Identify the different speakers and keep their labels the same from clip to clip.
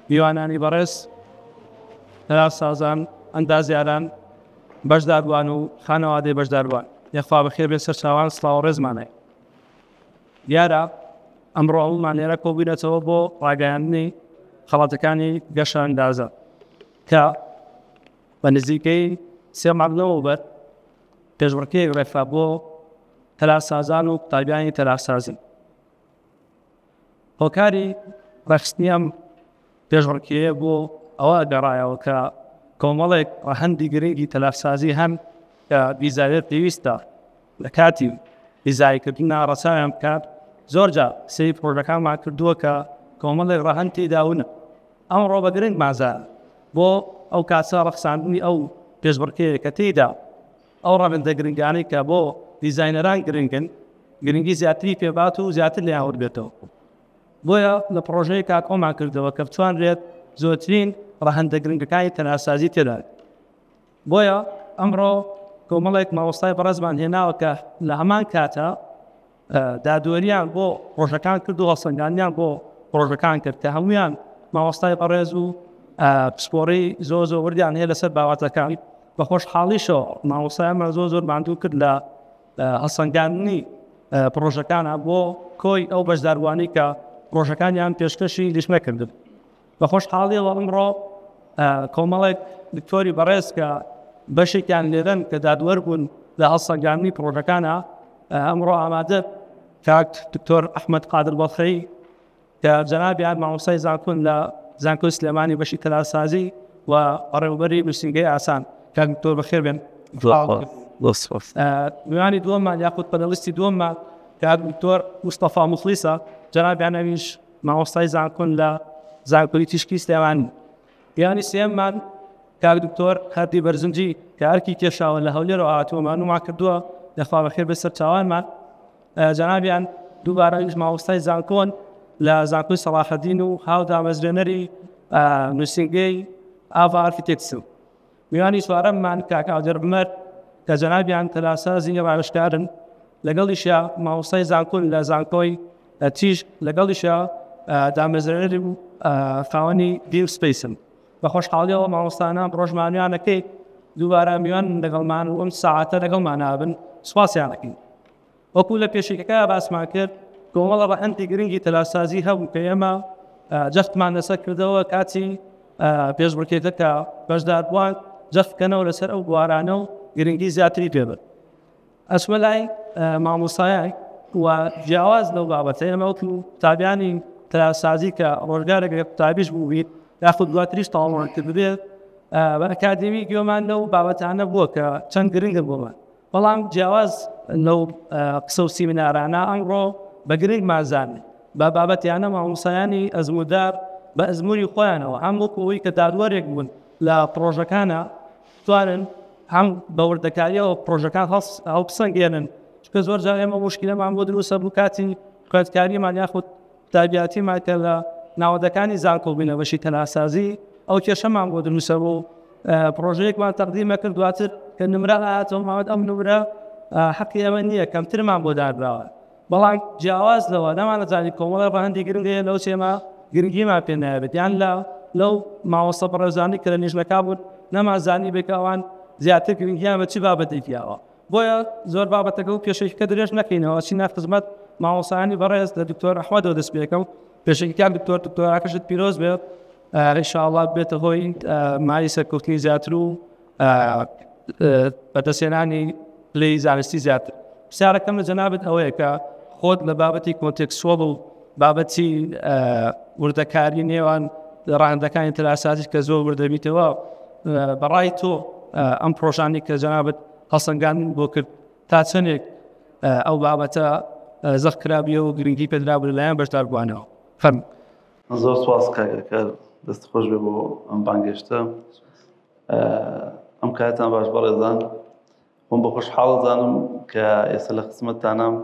Speaker 1: میوانانی بەڕێز تەلارسازان ئەندازیاران بەشداربووان و خانەوادەی بەشداربووان یەخوا بەخێر بێ سەرچاوان سڵاو و ڕێزمانەی دیارە ئەمڕۆ هەموومان لێرە کۆبووینەتەوە بۆ ڕاگەیاندنی خەڵاتەکانی گەشە ئەندازە کە بە نزیکەی 3 مانگەوە بەر پێشبڕکێک ڕێفا بۆ تەلارسازان و قوتابیانی تەلارسازی. هۆکاری ڕێخستنی ئەم پێشبڕکێیە بۆ ئەوە گەڕایەوە کە کۆمەڵێک ڕەهەندی گرنگی تەلارسازی هەن کە بیزاوێت پێویستە لە کاتی بیزاییکردن ناڕەچاویان بکات زۆرجار سەیری پرۆژەکانمان کردووە کە کۆمەڵێک ڕەهەند تێداونە. ئەمڕۆ بە گرنگ مازان بۆ ئەو کاسە ڕەخساندنی ئەو پێشبڕکێیە کە تێیدا ئەو ڕەوەندە گرنگانەی کە بۆ دیزاینەران گرنگن گرنگی زیاتری پێبات و زیاتر لێیان وەربێتەوە. بۆیە لە پرۆژەیەکا کۆمان کردەوە کە بتوانرێت زۆرترین ڕەهەندە گرنگەکانی تەلارسازی تێدا. بۆیە ئەمڕۆ کۆمەڵێک مامۆستای بەڕێزمان هێناوە کە لە هەمان کاتە دادوەریان بۆ پرۆژەکان کرد و هەڵسەنگاندنیان بۆ پرۆژەکان کرد کە هەمویان مامۆستای بەڕێز و پسپۆڕی زۆر وردیان هەیە لەسەر باواتەکان. بە خۆشحاڵیشەوە مامۆستایانمان زۆر ماندوو کرد لە هەڵسەنگاندنی پرۆژەکانە بۆ کۆی ئەو بەشداروانی کە پرۆژەکانیان پێشکەشی لیژنە کردن. بە خۆشحاڵیەوە ئەمڕۆ کۆمەڵێک دکتۆری بەڕێز کە بەشێکیان لێرەن کە دادوەر بوون لە هەڵسەنگاندنی پرۆژەکانە ئەمڕۆ ئامادە کاک دکتۆر ئەحمەد قادر بەڵخەی کە جەنابیان مامۆستای زانکۆن لە زانکۆی سلێمانی بەشی تەلارسازی و بەڕێوەبەری نووسینگەی ئاسان. کاک دکتۆر بەخێر بێن. میوانی دووەممان یاخود پەنەلیستی دووەممان کاک دکتۆر موستەفا موخلیسە جەنابیان ئەویش مامۆستای زانکۆن لە زانکۆی تیشکی سلێمانی. میوانی سێممان کاک دکتۆر هەردی بەرزنجی کە هەرکی کێشاوە لە هەولێرەوە هاتووەمان ومان کردووە لەخوا بەخێر بێ سەرچاوانمان. جەنابیان دووبارە ئەویش مامۆستای زانکۆن لە زانکۆی سەلاحەدین و هاودامەزرێنەری نووسینگەی ئاڤا ئارکیتێکچر. میوانی چوارەممان کاک ئاودەر عومەر کە جەنابیان تەلارسازی ڕاوێژکارن لەگەڵیشە مامۆستای زانکۆن لە زانکۆی تیژک لەگەڵیشە دامەزرێنەری و خاوەنی دیپ سپەیسن. بە خۆشحاڵیەوە مامۆستانە ڕۆژمانویانەکەی دووبارە میوان لەگەڵمان و ئەم ساعاتە لەگەڵمان نابن سوپاسیان دەکەین. وەکو لە پێشێکەکە باسمان کرد کۆمەڵە ڕەهەندی گرنگی تەلارسازی هەبوو کە ئێمە جەفتمان لەسەر کردەوە کاتی پێشبڕکێکە کە بەشداربووان جەفتکەنەوە لەسەر ئەو بوارانە و گرنگی زیاتری پێبن. ئەچمە لای مامۆستایان و جیاواز لەو بابەتە ئێمە وەکو قوتابیانی تەلارسازی کە ڕۆژگارێک قوتابیش بوو بیت یاخود دواتریش تاوانمان کرد بێت بە ئەکادمی گوێمان لەو بابەتانە بووە کە چەند گرنگە بۆمان. بەڵام جیاواز لەو قسە و سیمینارانە ئەمڕۆ بە گرنگ مازانێ بە بابەتیانە مامۆستایانی ئەزموودار بە ئەزمموی خۆیانەوە هەم وەکو ئەوەی کە دادوەرێک بوون لە پرۆژەکانە توانن هەم بەوردەکاریەوە پرۆژەکان هەڵبسەنگێنن چکە زۆر جار ئێمە موشکیلەمان بۆ دروستە بوو کاتی خوێندکاریمان یاخود قوتابیاتیمان کە لە ناوەندەکانی زانکۆ بووینە بەشی تەلارسازی ئەو کێشەمان بۆ دروستە بوو پرۆژەیەکمان تەقدیمە کرد دواتر کە نمرە هاتەوە ماوەت ئەم نمرە حەقی ئەمە نییە کەمترمان بۆ دادراوە. بەڵام جیاواز لەوە نەمانەزانی کۆمەڵی ڕەهەندی گرنگەیە لەو چێمە گرنگیمان پێ نایەوێت یان لەو مامۆستە بەڕێوزانی کە لە نیژنەکە بوون نەمازانی بێکەوان زیاتر گرنگیان بە چی بابەتێکیاوە. بۆیە زۆر بابەتەکە و پێشێکەکە درێژ نەکەینەوە چینە خزمەت مامۆستایانی بەڕێز لە دکتۆر ئەحمەدەوە دەست پێکەم پێشێکیان دکتۆراکەشت پیرۆز بێت ئینشاءڵڵا بێتە هۆی مای سەرکەوتنی زیاتر و بەدەستهێنانی پلەی زانستی زیاتر. پرسیارەکەم لە جەنابەت ئەوەیە کە خۆت لە بابەتی کۆنتێکسوەڵ و بابەتی وردەکاری نێوان ڕاهەندەکانی تەلارسازی کە زۆر وردەبیتەوە بەڕای تۆ ئەم پرۆژانی کە جەنابەت هەڵسەنگاندن بۆ کرد تا چەندێک ئەو بابەتە زەخ کرابیە و گرنگی پێدرابوو لەلایەن بەشداربووانەوە. فەرموو.
Speaker 2: زۆر سواس کاکەکەر دەست خۆش بێ بۆ ئەم بانگێشتە. ئەم کاتتان باش بەڕێزان خۆم بە خۆشحاڵ دەزانم کە ئێستا لە خزمەتتانم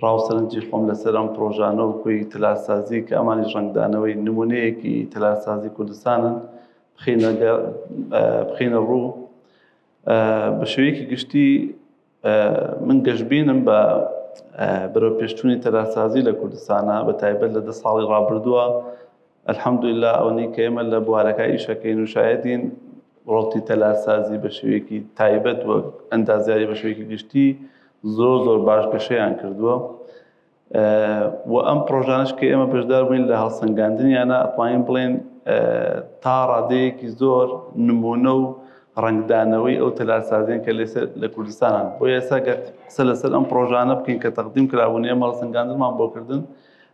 Speaker 2: ڕاوسەرنجی خۆم لەسەر ئەم پرۆژانە و کوی تەلارسازی کە ئەمانیش ڕەنگدانەوەی نمونەیەکی تەلارسازی کوردستانن بخینە ڕوو. بە شێوەیەکی گشتی من گەشتبینم بە بەرەو پێشچوونی تەلارسازی لە کوردستانە بە تایبەت لە 10 ساڵی ڕابردووە الحەمدوللا ئەوەی کە ئێمە لە بوارەکە ئیشەکەین و شایەتین ڕۆڵی تەلارسازی بە شێوەیەکی تایبەت و ئەندازیاری بە شێوەیەکی گشتی زۆر باش گەشەیان کردووە و ئەم پرۆژانش کە ئێمە بەشدار بووین لە هەڵسەنگاندنیانە ئەتوانین بڵێن تا ڕادەیەکی زۆر نمونە و ڕنگدانەوەی ئەو تەلارسازیان کە لە کوردستانان بۆ ئێستا قسە لەسەر ئەم پرۆژانە بکەین کە تەقدیم کرابوون ئێمە هەڵسەنگاندنمان بۆ کردن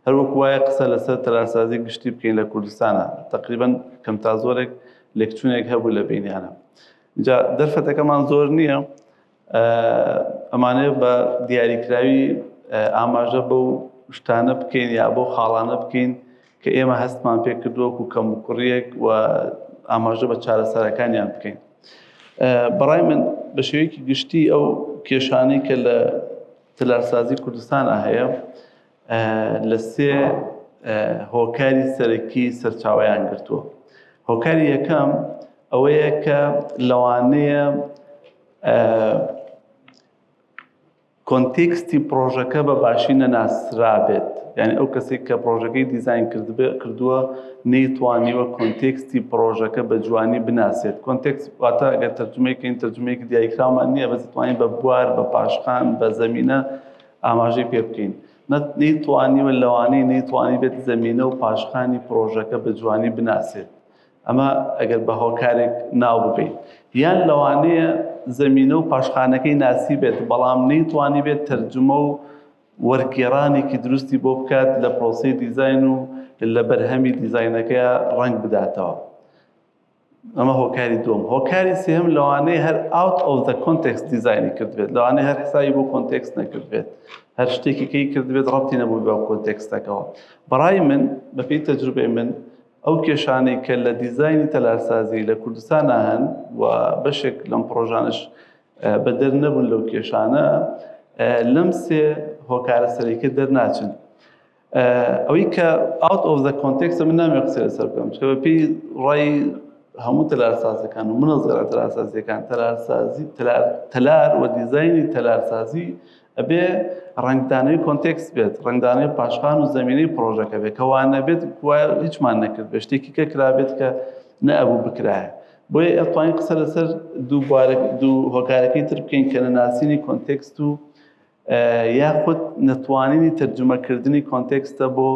Speaker 2: هەروەک وایە قسە لەسەر تەلارسازی گشتی بکەین لە کوردستانە تقریباً کەم تا زۆرێک لێکچوونێک هەبوو لە بینیانە اینجا دەرفەتەکەمان زۆر نییە ئەمانەیە بە دیاریکراوی ئاماژە بەو شتانە بکەین یا بۆ خاڵانە بکەین کە ئێمە هەستمان پێ کردووەکو کەموکوڕیەک و ئاماژە بە چارەسەرەکانیان بکەین بەڕای من بە شێوەیەکی گشتی ئەو کێشانەی کە لە تەلارسازی کوردستانە هەیە لە سێ هۆکاری سەرەکی سەرچاوەیان گرتووە هۆکاری یەکەم ئەوەیە کە لەوانەیە کۆنتێکستی پرۆژەکە بە باشی نەناسرا بێت یعنی ئەو کەسێک کە پرۆژەکەی دیزاین کردووە نەیتوانیوە کۆنتێکستی پرۆژەکە بە جوانی بناسێت کۆنتێکست واتە ئەگەر تەرجمەیەکەین تەرجمەیەکی دیاریکراومان نییە بەس دەتوانین بە بوار بە پاشخان بە زەمینە ئاماژەی پێ بکەین نەیتوانیوە لەوانەیە نەیتوانی بێت زەمینە و پاشخانی پرۆژەکە بە جوانی بناسێت ئەمە ئەگەر بە هۆکارێک ناو ببین یان لەوانەیە زەمینە و پاشخانەکەی ناسی بێت بەڵام نەیتوانی بێت تەرجمە و وەرگێڕانێکی دروستی بۆ بکات لە پرۆسەی دیزاین و لە بەرهەمی دیزاینەکە ڕنگ بداتەوە ئەمە هۆکاری دووەم هۆکاری سێهم لەوانەیە هەر out of the context دیزاینی کردبێت لەوانەیە هەر حسابی بۆ کۆنتێکست نەکردبێت هەر شتێکی کەی کردبێت ڕەبتی نەبوو بە کۆنتێکستەکەەوە بەڕای من بەپێی تەجروبەی من ئەو کێشانەی کە لە دیزاینی تەلارسازی لە کوردستانە هەن و بەشێک لەم پرۆژانش بەدەر نەبوون لەو کێشانە لەم سێ هۆکارە سەرەکیە دەرناچن ئەوەی کە out of the context من نامێ قسە لەسەر بکەم چکە بەپێی ڕای هەموو تەلارسازەکان و منەزەرە تەلارسازیەکان تەلار و دیزاینی تەلارسازی ئەبێ ڕنگدانەوەی کۆنتێکست بێت ڕنگدانەوەی پاشخان و زەمینەی پرۆژەکە بێت کەوانە بێت وایە هیچمان نەکرد بێ شتێکی کە کرابێت کە نەئەبوو بکرایە بۆیە ئەتوانین قسە لەسەر دوو هۆکارەکەی تر بکەین کە نەناسینی کۆنتێکست و یاخود نەتوانینی تەرجمەکردنی کۆنتێکستە بۆ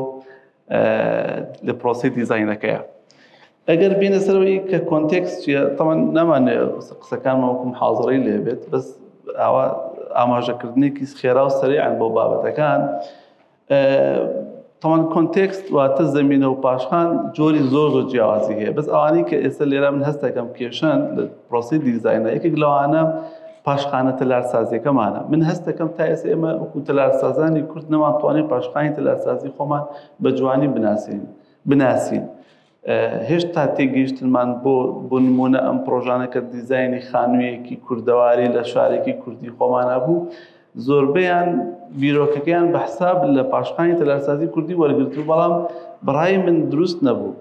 Speaker 2: لە پرۆسەی دیزاینەکەیە ئەگەر بینە سەرەوەی کە کۆنتێکست چیە تەمان نامانێت قسەکانمان وەکو محاضەڕەی لێ بێت بەس ئاوا ئاماژەکردنێکی خێرا و سەریعان بۆ بابەتەکان تەمان کۆنتێکست واتە زەمینە و پاشخان جۆری زۆر جیاوازی هەیە بەس ئەوانەی کە ئێستا لێرە من هەستەکەم کێشان لە پرۆسی دیزاینە یەکێک لەوانە پاشخانە تەلارسازیەکەمانە من هەستەکەم تا ئێستا ئێمە وەکو تەلارسازانی کورد نەماتوانین پاشخانی تەلارسازی خۆمان بە جوانی بناسین هێشتا تێگەیشتنمان بۆ نمونە ئەم پرۆژانە کە دیزاینی خانوویەکی کوردەواری لە شارێکی کوردی خۆمانە بوو زۆربەیان بیرۆکەکەیان بە حساب لە پاشخانی تەلارسازی کوردی وەرگرتو بەڵام بەڕای من دروست نەبوو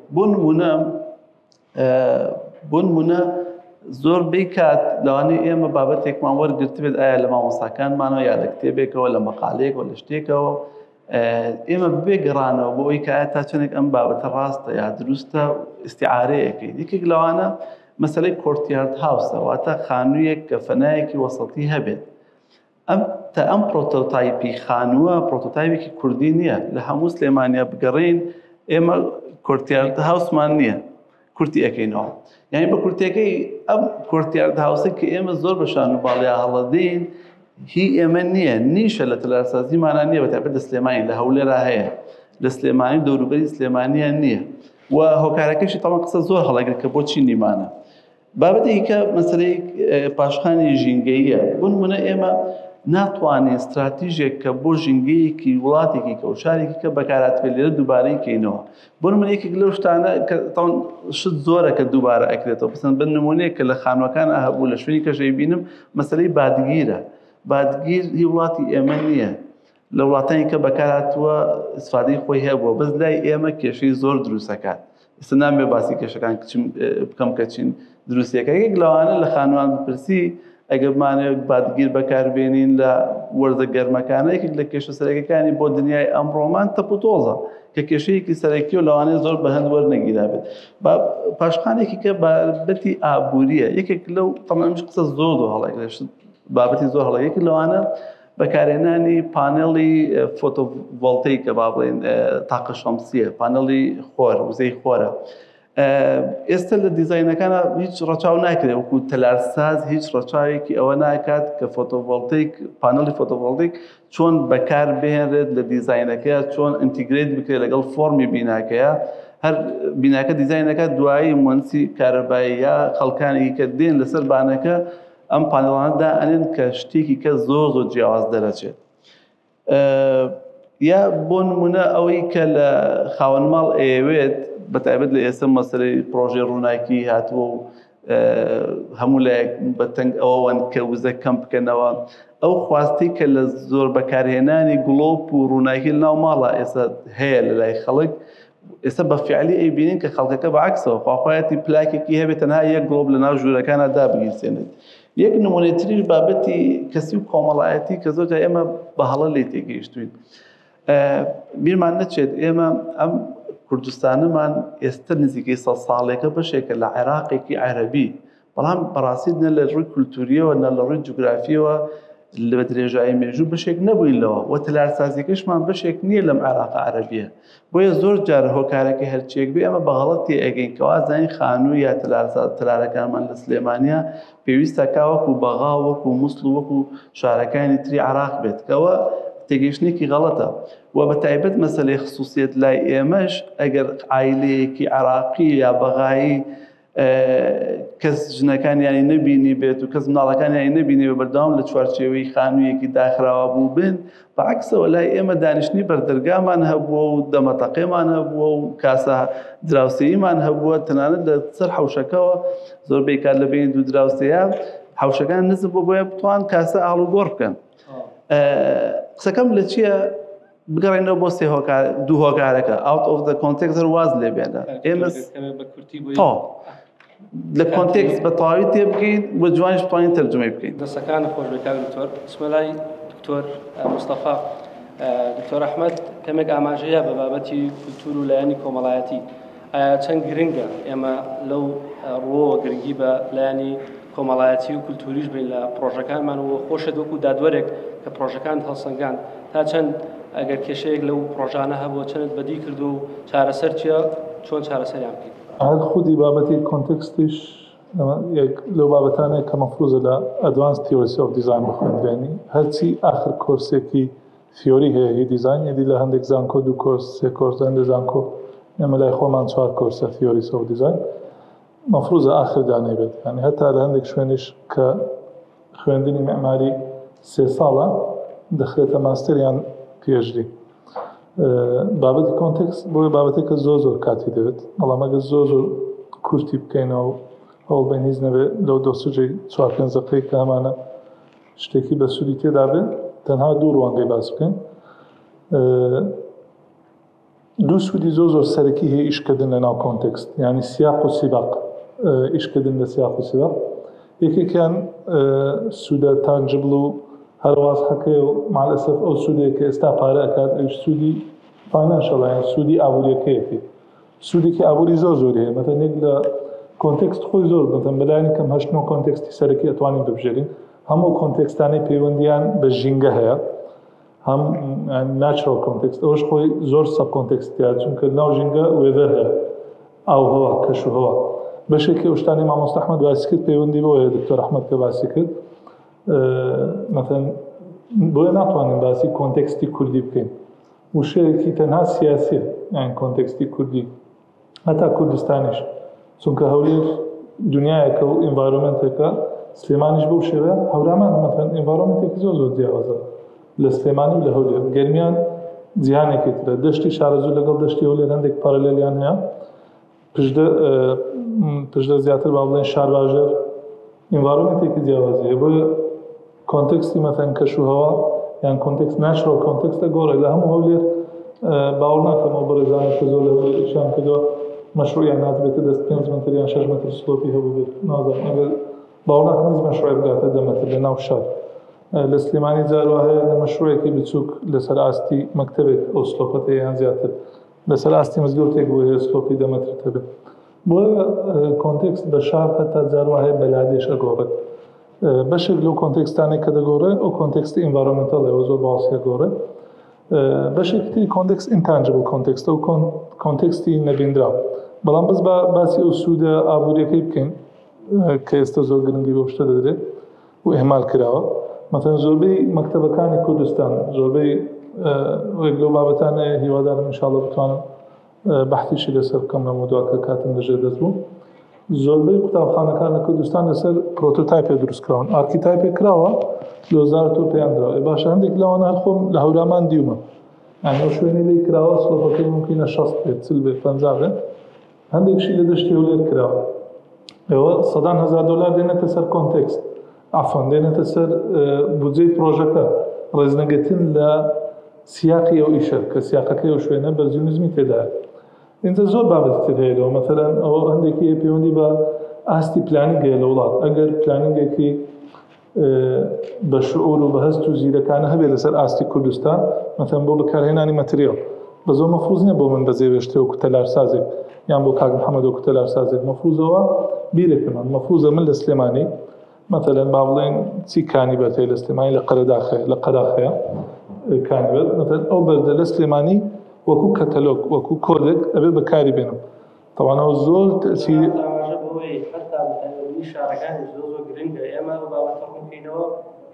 Speaker 2: بۆ نمونە زۆربەی کات لەوانەیە ئێمە بابەتێکمان وەرگرتبێت ئایا لە مامۆستاکانمانەوە یا لە کتێبێکەوە لە مەقالەیەکەوە لە شتێکەوە ئێمە بێگەڕانەوە بۆ ئەوەی کە ئایا تا چۆنێک ئەم بابەتە ڕاستە یا دروستە ئیستیعارەیەکەی یەکێک لەوانە مەسەلەی کۆرتیارد هاوسە واتە خانوویەک کە فەنایەکی وەسەطی هەبێت ئەم پرۆتۆتایپی خانووە پرۆتۆتایپێکی کوردی نییە لە هەموو سلێمانیا بگەڕین ئێمە کۆرتیارد هاوسمان نییە کورتی ئەەکەینەوە یعنی بە کورتەکەی ئەم کۆرتیارد هاوسە کە ئێمە زۆر بە شان و باڵیا هەڵەدەین هی ئێمە نییە نیشە لە تەلارسازیمانە نییە بەتابەت لە سلێمانی لە هەولێرا هەیە لە سلێمانی دەوروبەری سلێمانیان نییە و هۆکارەکەشی تەمان قسە زۆر هەڵەگرێت کە بۆچی نیمانە بابەتێکی کە مەسەلەی پاشخانی ژینگەییە بۆ نمونە ئێمە ناتوانین استراتیژێک کە بۆ ژینگەیەکی وڵاتێکی کە و شارێکی کە بەکارهاتبێت لێرە دووبارەی کەینەوە بۆ نمونە یەکێک لەو شتانە کە شت زۆرە کە دووبارە ئەکرێتەوە بەسەن بە نمونەیە کە لە خانووەکانە هەبوو لە شوێنی کەژەی بینم مەسەلەی بادگیرە بادگیر هی وڵاتی ئێمە نییە لە وڵاتانی کە بەکارهاتووە ئیسفادەی خۆی هەبووە بەس لای ئێمە کێشەی زۆر دروستەکات ئێستا نامێ باسی کێشەکان بکەم کە چین دروستیەکە یەک لەوانە لە خانووان بپرسی ئەگەر بمانەوێت بادگیر بەکاربێنین لە وەرزە گەرمەکانە یەکێک لە کێشە سەرەکیەکانی بۆ دنیای ئەمڕۆمان تەپ و تۆزە کە کێشەیەکی سەرەکی و لەوانەیە زۆر بە هەند وەرنەگیرا بێت پاشخانێکی کە بابەتی ئابووریە یەکێک لەو تەمەش قسە زۆر هەڵەگرێت بابەتی زۆر هەڵە یەکی لەوانە بەکارهێنانی پانێڵی فۆتۆڤۆڵتەیکە با بڵێن تاقە شەمسیە پانێڵی خۆر وزەی خۆرە ئێستا لە دیزاینەکانە هیچ ڕەچاو ناکرێت وەکو تەلارساز هیچ ڕەچاوێکی ئەوە ناکات کە فۆتۆڤۆڵتەیک پانێڵی فۆتۆڤۆڵتەیک چۆن بەکار بهێنرێت لە دیزاینەکە چۆن ئینتیگرێت بکرێت لەگەڵ فۆرمی بیناکەیە هەر بیناکە دیزاینەکە دوایی مهندسی کارەبایی یا خەڵکانێکی کە دێن لەسەر بانەکە ئەم پانێڵانەدا ئەنێن کە شتێکی کە زۆر جیاواز دەرەچێت یا بۆ نمونە ئەوەی کە لە خاوەن ماڵ ئەیەوێت بەتایبەت لە ئێستا مەسەلەی پرۆژێ ڕووناکی هاتووە و هەموو لایەک بەتەنگ ئەوەوەن کە وزە کەم بکەنەوە ئەو خواستی کە لە زۆر بەکارهێنانی گڵۆپ و ڕووناکی لەناو ماڵە ئێستا هەیە لە لای خەڵک ئێستا بە فعلی ئەیبینین کە خەڵکەکە بەعکسەوە خواخوایەتی پلاکێکی هەبێت تەنها یەک گڵۆپ لەناو ژوورەکانە دابگیرسێنێت یەک نمونەی تریش بابەتی کەسی و کۆمەڵایەتی کە زۆر جار ئێمە بە هەڵە لێ تێگەیشتوین بیرمان نەچێت ئێمە ئەم کوردستانمان ئێستا نزیکەی 100 ساڵێکە بەشێکە لە عێراقێکی عەرەبی بەڵام بەڕاستی نە لە ڕووی کولتوریەوە نە لە ڕووی جوگرافیەوە لە درێژایی مێژوو بەشێک نەبووینەوە و تەلارسازیەکەشمان بەشێک نییە لەم عێراقە عەرەبیە بۆیە زۆر جار هۆکارەکە هەرچیەک بێ ئەمە بە غەڵەتی ئەگەین کەوا زانین خانووی یا تەلارەکانمان لە سلێمانیا پێویستە کا وەکو بەغا وەکو مووسڵ و وەکو شارەکانی تری عێراق بێت کەوە تێگەیشتنێکی غەڵەتە و بە تایبەت مەسەلەی خصوصیت لای ئێمەش ئەگەر عایلەیەکی عێراقی یا بەغایی کەس ژنەکانیانی نەبینی بێت و کەس منداڵەکانیانی نەبینی بە بەردەوام لە چوارچێوەی خانوویەکی داخراوە بوو بن بەعکسەوە لای ئێمە دانیشتنی بەردەرگامان هەبووە و دەمەتەقێمان هەبووە و کاسە دراوسێیمان هەبووە تەنانەت لە سەر حەوشەکەەوە زۆربەی کات لە بین دوو دراوسەیە حەوشەکان نزم بۆ بۆیە بتوان کاسە ئاڵ و گۆڕ بکەن قسەکەم لە چییە بگەڕێنەوە بۆ دوو هۆکارەکە out of the context واز لێ بێنە ئێمە لە کۆنتێکس بە تەواوی تێ بکەین بە جوانیش بتوانین تەرجمەی بکەین
Speaker 3: دەستەکان خۆش بێکار دکتۆر بسمەلای دکتۆر مستەفا دکتۆر ئەحمەد کەمێک ئاماژەیە بە بابەتی کولتور و لایەنی کۆمەڵایەتی ئایا چەند گرنگە ئێمە لەو ڕۆوە گرنگی بە لایەنی کۆمەڵایەتی و کولتوریش بین لە پرۆژەکانمان و خۆشێت وەکو دادوەرێک کە پرۆژەکان هەڵسەنگان تا چەند ئەگەر کێشەیەک لەو پرۆژانە هەبووە چەند بەدی کرد و چارەسەر چیە چۆن چارەسەریان بکەین
Speaker 4: هەر خودی بابەتی کۆنتێکستیش لەو بابەتانەیە کە مەفروزە لە ئەدڤانس تیۆری ئۆف دیزاین بخوێندرێنی هەرچی ئاخر کۆرسێکی تیۆری هەیە هی دیزاین یدی لە هەندێک زانکۆ دوو کۆرس سێ کۆرس هەندێک زانکۆ ئێمە لای خۆمان 4 کۆرسە تیۆری ئۆف دیزاین مەفروزە ئاخر دانێ بێت یعنی هەتا لە هەندێک شوێنش کە خوێندنی معماری 3 ساڵە دەخرێتە ماستەریان پێشدی بابەتی کۆنتێکست بۆی بابەتێکە زۆر کاتی دەوێت بەڵام ئەگەر زۆر کورتی بکەینەوە و هەوڵ بین هیچ نەبێت لەو دۆسوجەی 4-5 دقەیە کە هەمانە شتێکی بە سوودی تێدا بێت تەنها دوو ڕوانگەی باس بکەین دوو سوودی زۆر سەرەکی هەیە ئیشکردن لەناو کۆنتێکست یعنی سیاق و سیباق ئیشکردن لە سیاق و سیباق یەکێکیان سوودە تانجبڵ و هەرواز حەکەیە و مالەسەف ئەو سوودێک کە ئێستا پارە ئەکات ئەوش سوودی فاینانشەڵ یان سوودی ئابوووریەکەیەتی سوودێکی ئابووری زۆر هەیە مەتەن یەک لە کۆنتێکست خۆی زۆر بەتەن بەلایانی کەم 8 کۆنتێکستی سەرەکی ئەتوانین ببژێرین هەموو کۆنتێکستانەی پەیوەندیان بە ژینگە هەیە هەم ناچرال کۆنتێکست ئەوش خۆی زۆر سەب کۆنتێکستیە چونکە ناو ژینگە وێدەر هەیە ئاو هەوا کەش و هەوا بەشێکی ئەو شتانی مامۆستا ئەحمەد باسی کرد پەیوەندی بۆ هەیە دکتۆر ئەحمەد کە باسی کرد مثلا بۆیە ناتوانین باسی کۆنتێکستی کوردی بکەین وشەیەکی تەنها سیاسیە یان کۆنتێکستی کوردی هەتا کوردستانیش چونکە هەولێر دنیایەکە و ئینڤایرۆمنتێکە سلێمانیش بەو شێوە هەورامان مثلا ئینڤایرۆمنتێکی زۆر جیاوازە لە سلێمانی و لە هەولێر گەرمیان جیهانێکێترە دەشتی شارەزوو لەگەڵ دەشتی هەولێر هەندێک پارەلێلیان هەیە پشدە زیاتر با بڵێن شار باژێر ئینڤایرۆمنتێکی جیاوازیە بۆیە کۆنتێکستی مەتەن کەش و هەوا یان کۆنتێکست ناشرۆ کۆنتێکستە گۆڕێ لە هەموو هەولێر باوەڕ ناکەمەوە بەڕێزانە کە زۆر لە هەولێر ئیشان کردەوە مەشروعیان ناتبێتە دەست 5 مەتر یان 6 مەتر سلۆپی هەبوو بێت نازانم ئەگەر باوەڕ ناکەم هیچ مەشروعی بگاتە 10 مەتر لە ناو شار لە سلێمانی جاروا هەیە لە مەشروعێکی بچووک لەسەر ئاستی مەکتەبێک ئەو سلۆپەتەیە یان زیاتر لەسەر ئاستی مزگەوتێک بۆ هەیە سکۆپی 10 مەتر هەبێت بۆ کۆنتێکست بە شار هەتا جاروا هەیە بەلادێش ئەگۆڕێت بەشێک لەو کۆنتێکستانێک کە دەگۆڕێت ئەو کۆنتێکستی ئینڤایرۆنمنتەڵەوە زۆر باوەسیە گۆڕێت بەشێکی تری کۆنتێکست ئینتانجبل کۆنتێکست و کۆنتێکستی نەبیندراو بەڵام بەس باسی ئەو سوودە ئابوووریەکەی بکەین کە ئێستا زۆر گرنگی بۆ شتە دەدرێت و ئێمال کراوە مەتەن زۆربەی مەکتەبەکانی کوردستان زۆربەی وەک لەو بابەتانە هیوادارم ئینشاڵڵا بتوانم بەحثیشی لەسەر بکەم لە مۆدوعە کە کاتم لەژێر دەست بوو زۆربەی قوتابخانەکان لە کوردستان لەسەر پرۆتۆتایپێ دروستکراون ئارکیتایپێک کراوە 2002 پێیان درراوە باشە هەندێک لەوانە هەر خۆم لە هەورامان دیومە یعنی ئەو شوێنەی لێی کراوە سڵۆپەکەی ممکنە 60 بێت 40 بێت 50 بێت هەندێکشی لە دەشتی هەولێر کراوە ئێوە سەدان هەزار دۆلار دێنێتە سەر کۆنتێکست عفۆن دێنێتە سەر بودجەی پرۆژەکە ڕێزنەگەتن لە سیاقی ئەو ئیشە کە سیاقەکەی ئەو شوێنە بەرزیونزمی تێدایە اینجا زۆر بابەتی تر هەیە لەوە مەتەلەن ئەوە هەندێکی پەیوەندی بە ئاستی پلانینگەیە لە وڵات ئەگەر پلانینگێکی بە شعور و بە هەست و زیرەکانە هەبێت لەسەر ئاستی کوردستان مەتەلەن بۆ بەکارهێنانی مەتریال بە زۆر مەفروض نییە بۆ من بەزێوێشتێ و کوتەلارسازێک یان بۆ کاک محەممەد و کوتەلارسازێک مەفروضەوە بیرێکمان مەفروضە من لە سلێمانی مثلا با بڵێن چی کانیبەت هەیە لە سلێمانی لە قەرەداخەیە لە قەداخەیە کانیبەت مثلا ئەو بەردە لە سلێمانی وەکو کەتەلۆگ وەکو کۆدێک ئەبێ بەکاری بێنم تەوانەوە زۆر تەسیری
Speaker 3: شارەکانی زۆر گرنگە ئێمە بابەتە ڕوونکەینەوە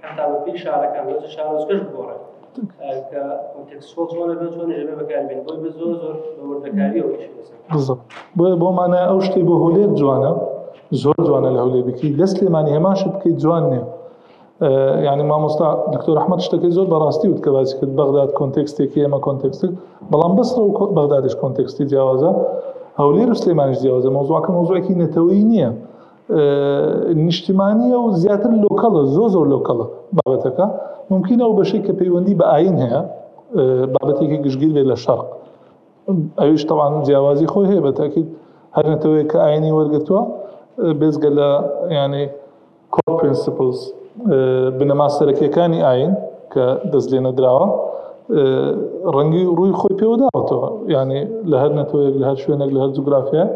Speaker 3: حتا بە شارەکان لە شارۆچکەش بگۆڕێت کە کۆنتێکسۆل چۆنە بێت چۆن ئێمە بەکاری بێن بۆی بە زۆر بە وردەکاریەوە ئیشی لەسەر
Speaker 4: بالضبط بۆمانە ئەو شتەی بۆ هەولێر جوانە زۆر جوانە لە هەولێر بکەیت لە سلێمانی هێمان شت بکەیت جوان نییە یعنی مامۆستا دکتۆر ئەحمەد شتەکەی زۆر بەڕاستی وت کە باسی کرد بەغداد کۆنتێکستێکی ئێمە کۆنتێکستێک بەڵام بەسڕە و بەغدادیش کۆنتێکستی جیاوازە هەولێر و سلێمانیش جیاوازە مۆزوعەکە مۆزوعێکی نەتەوەیی نییە نیشتیمانیە و زیاتر لۆکەڵە زۆر لۆکەڵە بابەتەکە ممکنە ئەو بەشەی کە پەیوەندی بە ئاین هەیە بابەتێکی گشتگیر بێت لە شەرق ئەویش تەوان جیاوازی خۆی هەیە بەتاکید هەر نەتەوەیە کە ئاینی وەرگرتووە بێزگە لە یعنی کۆر پرینسیپلز بنەما سەرەکیەکانی ئاین کە دەست لێ نەدراوە ڕەنگی ڕووی خۆی پێوەداوەتەوە یعنی لە هەر نەتەوەیەک لە هەر شوێنێک لە هەر جوگرافیایەک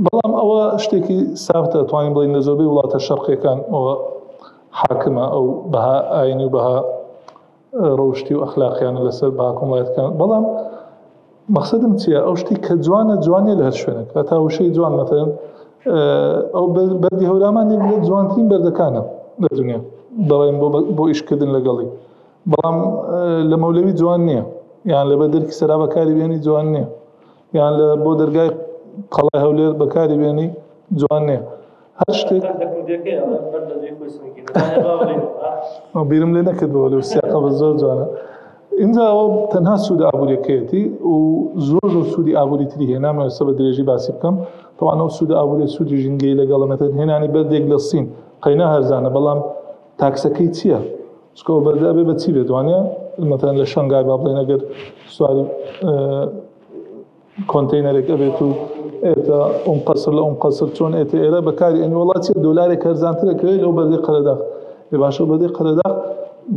Speaker 4: بەڵام ئەوە شتێکی سافتە توانین بڵین لە زۆربەی وڵاتە شەرقیەکان ئەوە حاکمە ئەو بەها ئاینی و بەها ڕەوشتی و ئەخلاقیانە لەسەر بەها کۆمەڵایەتەکان بەڵام مەقسەدم چییە ئەو شتی کە جوانە لە هەر شوێنێک هەتا وشەی جوان مەتەن ئەو بەردی هەورامان یەک لە جوانترین بەردەکانە لە دنیا دەڵێن بۆ ئیشکردن لەگەڵی بەڵام لە مەولەوی جوان نییە یان لە بەدرکی سەرا بەکاری بێنی جوان نییە یان لە بۆ دەرگای قەڵای هەولێر بەکاری بێنی جوان نییە هەر شتێک بیرم لێ نەکردەوە لەو سیاقە بە زۆر جوانە اینجا ئەوە تەنها سوودە ئابوووریەکەیەتی و زۆر سوودی ئابووری تری هەیە نامەوێت بە درێژی باسی بکەم تەوان ئەو سوودە ئابووری سوودی ژینگەی لەگەڵ مەتەن هێنانی بەردێک لە سین قەینا هەرزانە بەڵام تاکسەکەی چییە؟ چکە ئەو بەردە ئەبێ بە چی بێت وانە مەتەن لە شەنگای با بڵێن ئەگەر سواری کۆنتەینەرێک ئەبێت و ئێتە ئەم قەسر لە ئەم قەسر چۆن ئێتە ئێرە بەکاری ئەنی وڵاتی دۆلارێک هەرزانترەکەوێت لەو بەردەی قەرەداغ باشە بەردەی قەرەداغ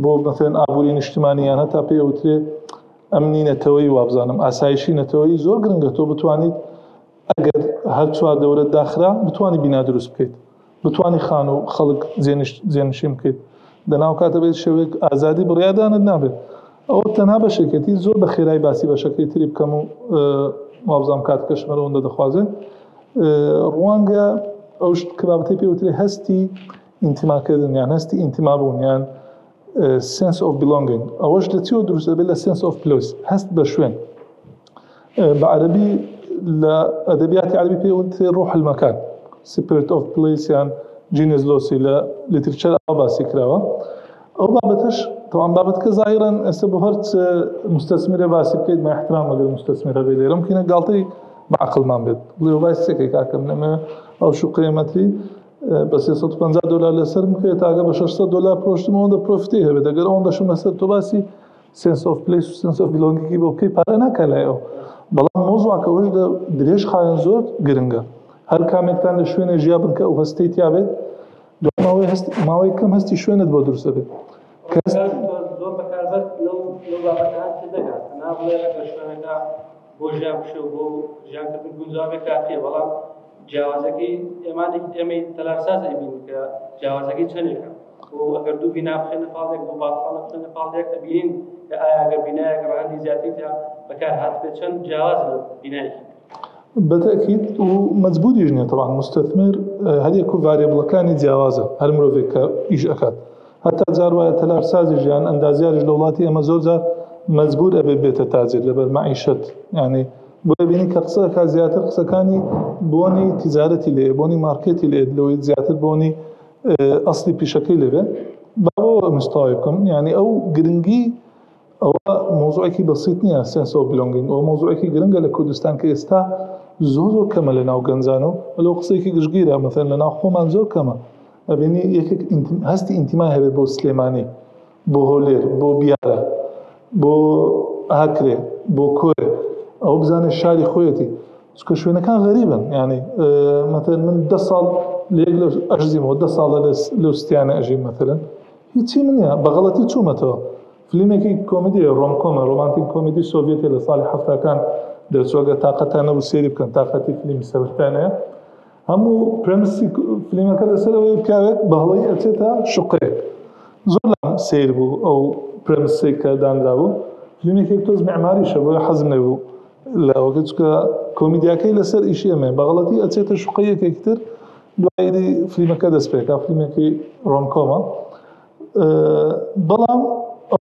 Speaker 4: بۆ مەتەن ئابووری نیشتیمانیان هەتا پێوترێ ئەمنی نەتەوەی وابزانم ئاسایشی نەتەوەی زۆر گرنگە تۆ بتوانیت ئەگەر هەر چوار دەورەت داخرا بتوانی بینا دروست بکەیت بتوانی خان و خەڵک جێنشین بکەیت دەناو کاتە بێت شێوەیەک ئازادی بڕیادانت نابێت ئەوە تەنها بەشێکێتی زۆر بە خێرای باسی بەشەکەی تری بکەم و وابزانم کاتکەش مەرەوەندە دەخوازێت ڕوانگە ئەو کە بابەتەی پێوترێ هەستی ئینتیماکردن یان هەستی ئینتیمابوون یان sense of belonging ئەوەش لە چیوە دروست دەبێت لە sense of place هەست بە شوێن بە عەرەبی لە ئەدەبیاتی عەرەبی پێوترێ ڕوح المەکان spirit of place یان جینز لۆسی لە لیترچەر ئەو باسی کراوە ئەو بابەتەش طبعا بابەتکە ظاهرەن ئێستا بۆ هەر مستەسمیرە باسی بکەیت مە احترام ئەگەر مستەسمیرە بێت لێرە ممکنە گاڵتەی بەعقڵمان بێت بڵێ باسی سێکێک کاکەم نەمە ئەو شوقەیەمەتری بە 350 دلار لەسەر بکرێت تاگە بە 600 دلار پرۆشتم ئەوەندە پرۆفیتی هەبێت ئەگەر ئەوەندە شم لەسەر تۆ باسی sense of place و sense of belonging بۆ بکەی پارە ناکە لای ئەو بەڵام مۆزوعەکە ئەوەش درێژ خایەن زۆر گرنگە هەر کامێکتان لە شوێنە ژیا بن کە ئەو هەستەی تیا بێت ماوەی کەم هەستی شوێنت بۆ دروست دەبێت
Speaker 3: زۆر بەکاربەر لەو بابەتە دەگات نابڵێ لە شوێنەکە بۆ ژیان پشە و بۆ ژیانکردن گونجاوێک کافیە بەڵام جیاوازەکەی ئێمەی تەلارسازی بین کە جیاوازەکەی چەندێکە و ئەگەر دوو بینا بخێنە پاڵێک بۆ باڵخانە بخێنە پاڵێک ئەبینین کە ئایا ئەگەر بینایەک ڕەهەندی زیاتر بەکار هاتبێت چەند جیاواز لە بینایەکی
Speaker 4: بالتأكيد ومزبوط يجني طبعا مستثمر هذه كل فاريبل كان جوازه هل مروفيك إيش أكاد حتى زاروا تلارسازي جان أندازيار جلولاتي أما زوجة مزبوط أبي بيت التاجر لبر معيشة يعني بيني كقصة كزياتر قصة كاني بوني تجارتي لي بوني ماركتي لي لو زياتر بوني أصلي بشكل لي بابو مستويكم يعني أو جرينجي أو موضوعك بسيط نيا sense of belonging أو موضوعك جرينجا لكردستان كإستا زور كما لنا وجنزانو ولو قصيك جزجيرة مثلا لنا خومان زور كما أبيني يكك هستي انتماء هبه بو سليماني بو هولير بو بيارة بو هكري بو كوري أو بزان الشاري خويتي سكو شوينا كان غريبا يعني مثلا من دصال ليقلو أجزيم ودصال لوستيانا أجيب مثلا هيتي منها بغلطي تومتو فيلمێکی کۆمدی ڕۆمکۆمە ڕۆمانتیک کۆمدی سۆڤێتی لە ساڵی هەفتەکان دەرچووەگە تااقەتانە بوو سێری بکەن تااقەتی فیلمی سەرفانەیە هەموو پرەمسی فیلمەکە لەسەرەوەی پیاوێک بەهڵەی ئەچێتە شوقەیەک زۆر لام سیر بوو ئەو پرەمسەی کە دانرا بوو فیلمێکی تۆز معماریشە بۆ حەزم نەبوو لەوەکە چکە کۆمیدیاکەی لەسەر ئیشی ئەمێ بەغڵەتی ئەچێتە شوقەیەکێکی تر دوایری فیلمەکە دەست پێکا فیلمێکی ڕۆمکۆمە بەڵام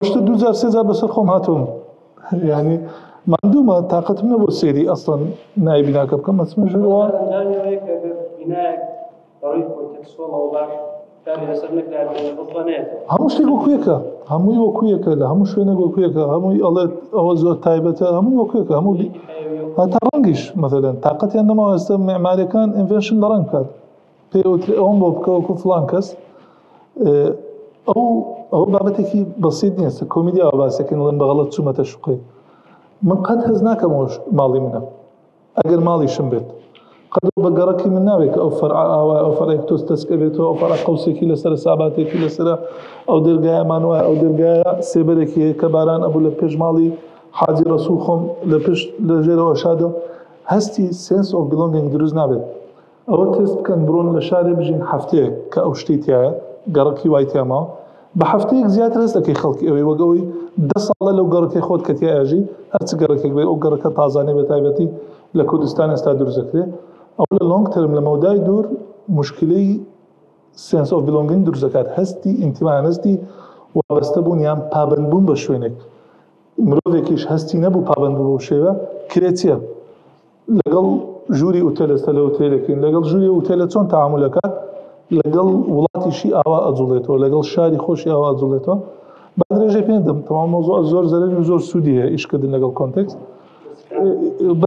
Speaker 4: أشتى دوزار سيزار بس الخوم هاتهم يعني معندومة طاقتهم نبو سيري أصلا ناي بناء كم اسمه جوا
Speaker 3: جانيويك بناء طريق كونتكستوال أو باش كان يسمى كلام البطانات
Speaker 4: همش تيجو كويكا همو يو كويكا لا همش وين يقول كويكا همو الله أوزو تايبته همو يو كويكا همو هترنجش مثلا طاقتي عندما استمع معي كان إنفنشن لرنج كان بيوتري أم بوبكو فلانكس أو بابتكي بسيط نيست كوميديا باسكن لين بغلط شو متى شقي من قد هزناك موش مالي منه أجر مالي شنبت قد بقرك من نابك أو فرع أو فرع تستسكبته أو فرع قوسك لسر ساباتك لسر أو درجة مانوا أو درجة سبرك كباران أبو لبيج مالي حاجي رسولكم لبيج لجيرو أشادو هستي sense of belonging دروز نابت أو تست كان برون لشارب جين حفتيك كأوشتيتيا قركي وايتيا ما بحفتيك زيادة هستكي خلقي أوي وقوي دس الله لو قركي خود كتيا أجي أرتس قركي بي أو قركي طازاني بتايبتي لكردستان استادر زكري أو للونج ترم لما وداي دور مشكلي sense of belonging دور زكاة هستي انتماع هستي وابستبون يام بابن بون بشوينك مروفيكيش هستي نبو بابن بون بشيوه كريتيا لقل جوري أوتيل استلا أوتيلكين لقل جوري أوتيل تون تعاملكات لقل ولاتي شيء أوا أزولته لقل شاري خوشي أوا أزولته بعد رجع بيندم طبعا موضوع الزور زلمي وزور سودية إيش كده لقل كونتكست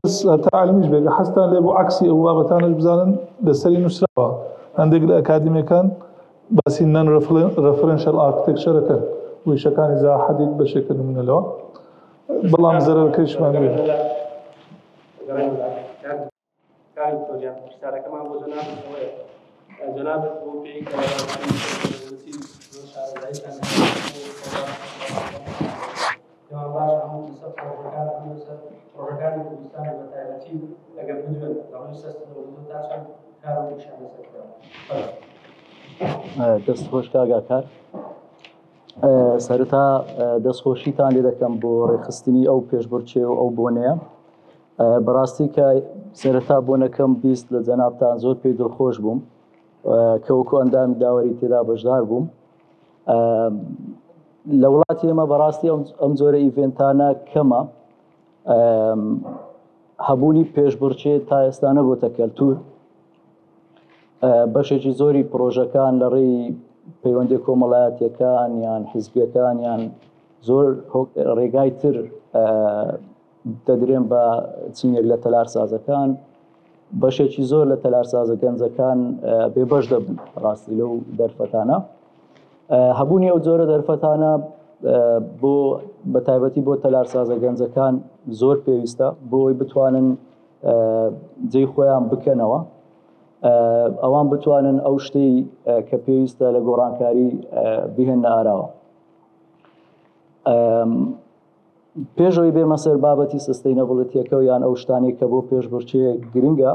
Speaker 4: بس تعلميش بقى حتى لبو عكسي أو بابتانش بزانن لسري نسرة عندك الأكاديمي كان بس إنن ريفرنشال أركتكشر كان ويش كان إذا حديد بشكل من اللون بالله مزرر كيش ما نبي
Speaker 3: كان توجيه رسالة كمان وزنات السوية جنابة وفي كما باش عمو تصف ورقان كردستان بتاعتي لقد بدون لو يستثمر بدون تاسع كانوا مشان
Speaker 5: دەست خۆش کاگاکار سەرەتا دەستخۆشیتان لێ دەکەم بۆ ڕێخستنی ئەو پێشبڕچێ و ئەو بۆنەیە بەڕاستی کە سەرەتا بۆنەکەم بیست لە جەنابتان زۆر پێی دڵخۆش بووم کە وەکو ئەندامی داوەری تێدا بەشدار بووم لە وڵاتی ئێمە بەڕاستی ئەم جۆرە ئیڤێنتانە کەمە هەبوونی پێشبڕچێ تا ئێستا نەبووتە کەلتور بەشێکی زۆری پرۆژەکان لە ڕێی پەیوەندی کۆمەڵایەتیەکان یان حیزبیەکان یان زۆر ڕێگای تر دەدرێن بە چینێک لە تەلارسازەکان بەشێکی زۆر لە تەلارسازە گەنجەکان بێبەش دەبن ڕاستی لەو دەرفەتانە هەبوونی ئەو جۆرە دەرفەتانە بۆ بەتایبەتی بۆ تەلارسازە گەنجەکان زۆر پێویستە بۆ ئەوی بتوانن جێی خۆیان بکەنەوە ئەوان بتوانن ئەو شتەی کە پێویستە لە گۆڕانکاری بهێنە ئاراوە پێشەوەی بێمە سەر بابەتی سستەینەبڵەتیەکە و یان ئەو شتانێک کە بۆ پێشبڕکێ گرنگە،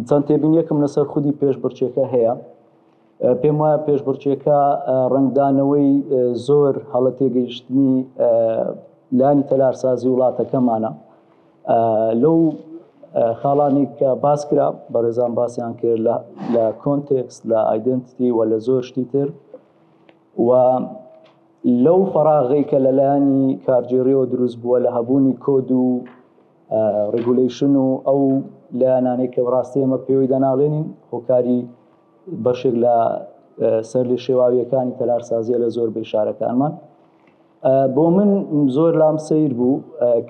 Speaker 5: چەند تێبینیەکم لەسەر خودی پێشبڕکێکە هەیە. پێم وایە پێشبڕکێکە ڕنگدانەوەی زۆر هەڵە تێگەیشتنی لانی تەلارسازی وڵاتەکەمانە. لەو خاڵانی کە باس کرا بەڕێزان باسییان کرد لە کۆنتێکست، لە ئایدنتیتی و لە زۆر شتی تر، و لەو فەراغی کە لەلایەنی کارگێڕیەوە دروست بووە لە هەبوونی کۆد و ڕگولیشن و ئەو لایەنانەی کە بەڕاستی ئێمە پێوەی دەناڵێنین هۆکاری بەشێک لە سەر لێ شێواویەکانی تەلارسازیە لە زۆر بێشارەکانمان. بۆ من زۆر لام سیر بوو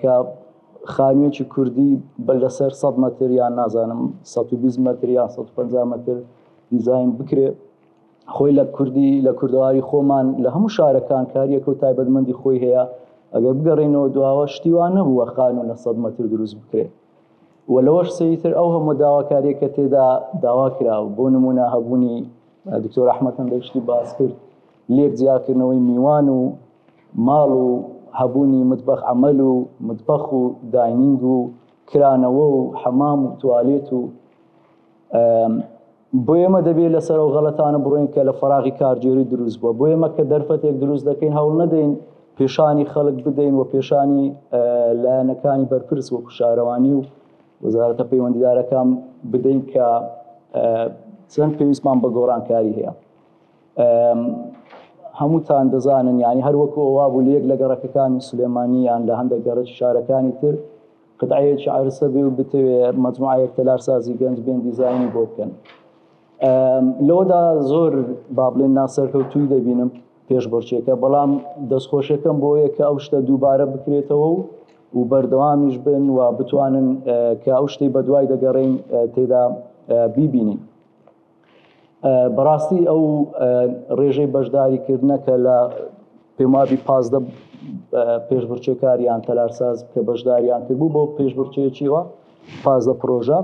Speaker 5: کە خانوویەکی کوردی لەسەر 100 مەتر یان نازانم 120 مەتر یان 150 مەتر دیزاین بکرێت، خۆی لە کوردی لە کوردەواری خۆمان لە هەموو شارەکان کاریەکە و تایبەتمەندی خۆی هەیە. ئەگەر بگەڕێنەوە دواوە شتیوان نەبووە خانوو لە 100 مەتر دروست بکرێت. و لەوەش سەیتر ئەو هەموو داواکاریەکە تێدا داوا کراوە. بۆ نمونە هەبوونی دکتۆر ئەحمەد هەندێک شتی باس کرد، لێک جیاکردنەوەی میوان و ماڵ و هەبوونی متبەخ عەمەل و متبەخ و داینینگ و کرانەوە و حەمام و توالێت و بۆ ئێمە دەبێت لەسەر ئەو غەڵەتانە بڕۆین کە لە فەراغی کارگێڕی دروست بووە. بۆ ئێمە کە دەرفەتێک دروست دەکەین هەوڵ نەدەین پێشانی خەڵک بدەین و پێشانی لایەنەکانی بەرپرس وەکو شارەوانی و وەزارەتە پەیوەندیدارەکان بدەین کە چەند پێویستمان بە گۆڕانکاری هەیە. هەمووتان دەزانن یانی هەر وەکو ئەووا بوو لە یەک لە گەڕەکەکانی سولێمانی یان لە هەندێک گەڕەکی شارەکانی تر قطعەیەکی عەرسە بێ و بتەوێت مەجموعەیەک تەلارسازی گەنج بێن دیزاینی بۆ بکەن. لەوەدا زۆر با بڵێن ناسەرکەوتووی دەبینم پێشبڕکێکە، بەڵام دەستخۆشەکەم بۆیە کە ئەو شتە دووبارە بکرێتەوە و بەردەوامیش بن و بتوانن کە ئەو شتەی بەدوای دەگەڕێین تێدا بیبینین. بەڕاستی ئەو ڕێژەی بەشداریکردنە کە لە پێمابی 15 پێشبڕکێکاریان تەلارساز کە بەشداریان کردبوو بۆ پێشبڕکێکیوە 15 پرۆژە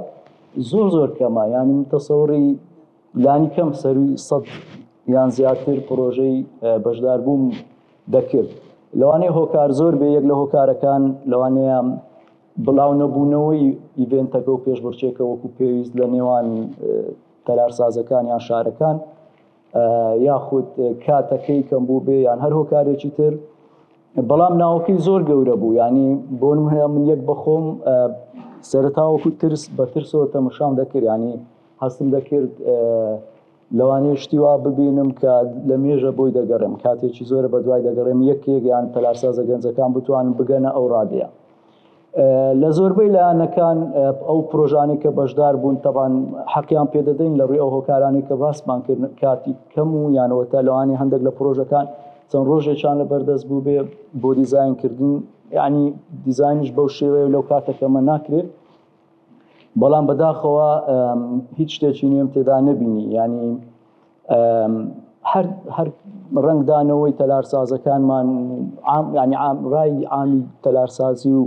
Speaker 5: زۆر کەمە، ینی متەسەوری لانی کەم سەروی 100 یان زیاتر پرۆژەی بەشداربووم دەکرد. لەوانەیە هۆکار زۆر بێ، یەک لە هۆکارەکان لەوانەیە بڵاو نەبوونەوەی ئیڤێنتەکە و پێشبڕکێکە وەکو پێویست لە نێوان تەلارسازەکان یان شارەکان یاخود کاتەکەی کەم بوو بێ یان هەر هۆکارێکی تر، بەڵام ناوەکەی زۆر گەورە بوو. ینی بۆ نمونە من یەک بەخۆم سەرەتا وەکو ترس بە ترسەوە تەمەشام دەکرد، ینی هەستم دەکرد لەوانەیە شتی وا ببینم کە لە مێژە بۆی دەگەڕێم، کاتێکی زۆرە بەدوای دەگەڕێم یەکێک یان تەلارسازە گەنجەکان بتوانن بگەنە ئەو ڕادەیە. لە زۆربەی لایەنەکان ئەو پرۆژانی کە بەشدار بوون تەبان حەقیان پێدەدەین لە ڕێی ئەو هۆکارانی کە باسمان کرد کاتی کەم و یانەوەتە لەوانی هەندێک لە پرۆژەکان چەند ڕۆژێکیان لە بەردەست بوو بێ بۆ دیزاینکردن، یعنی دیزاینش بەو شێوەیە لەو کاتەکەمە ناکرێت، بەڵام بەداخەوە هیچ شتێکی نوێم تێدا نەبینی. ینی هەر ڕنگدانەوەی تەلارسازەکانمان ینی ڕای عامی تەلارسازی و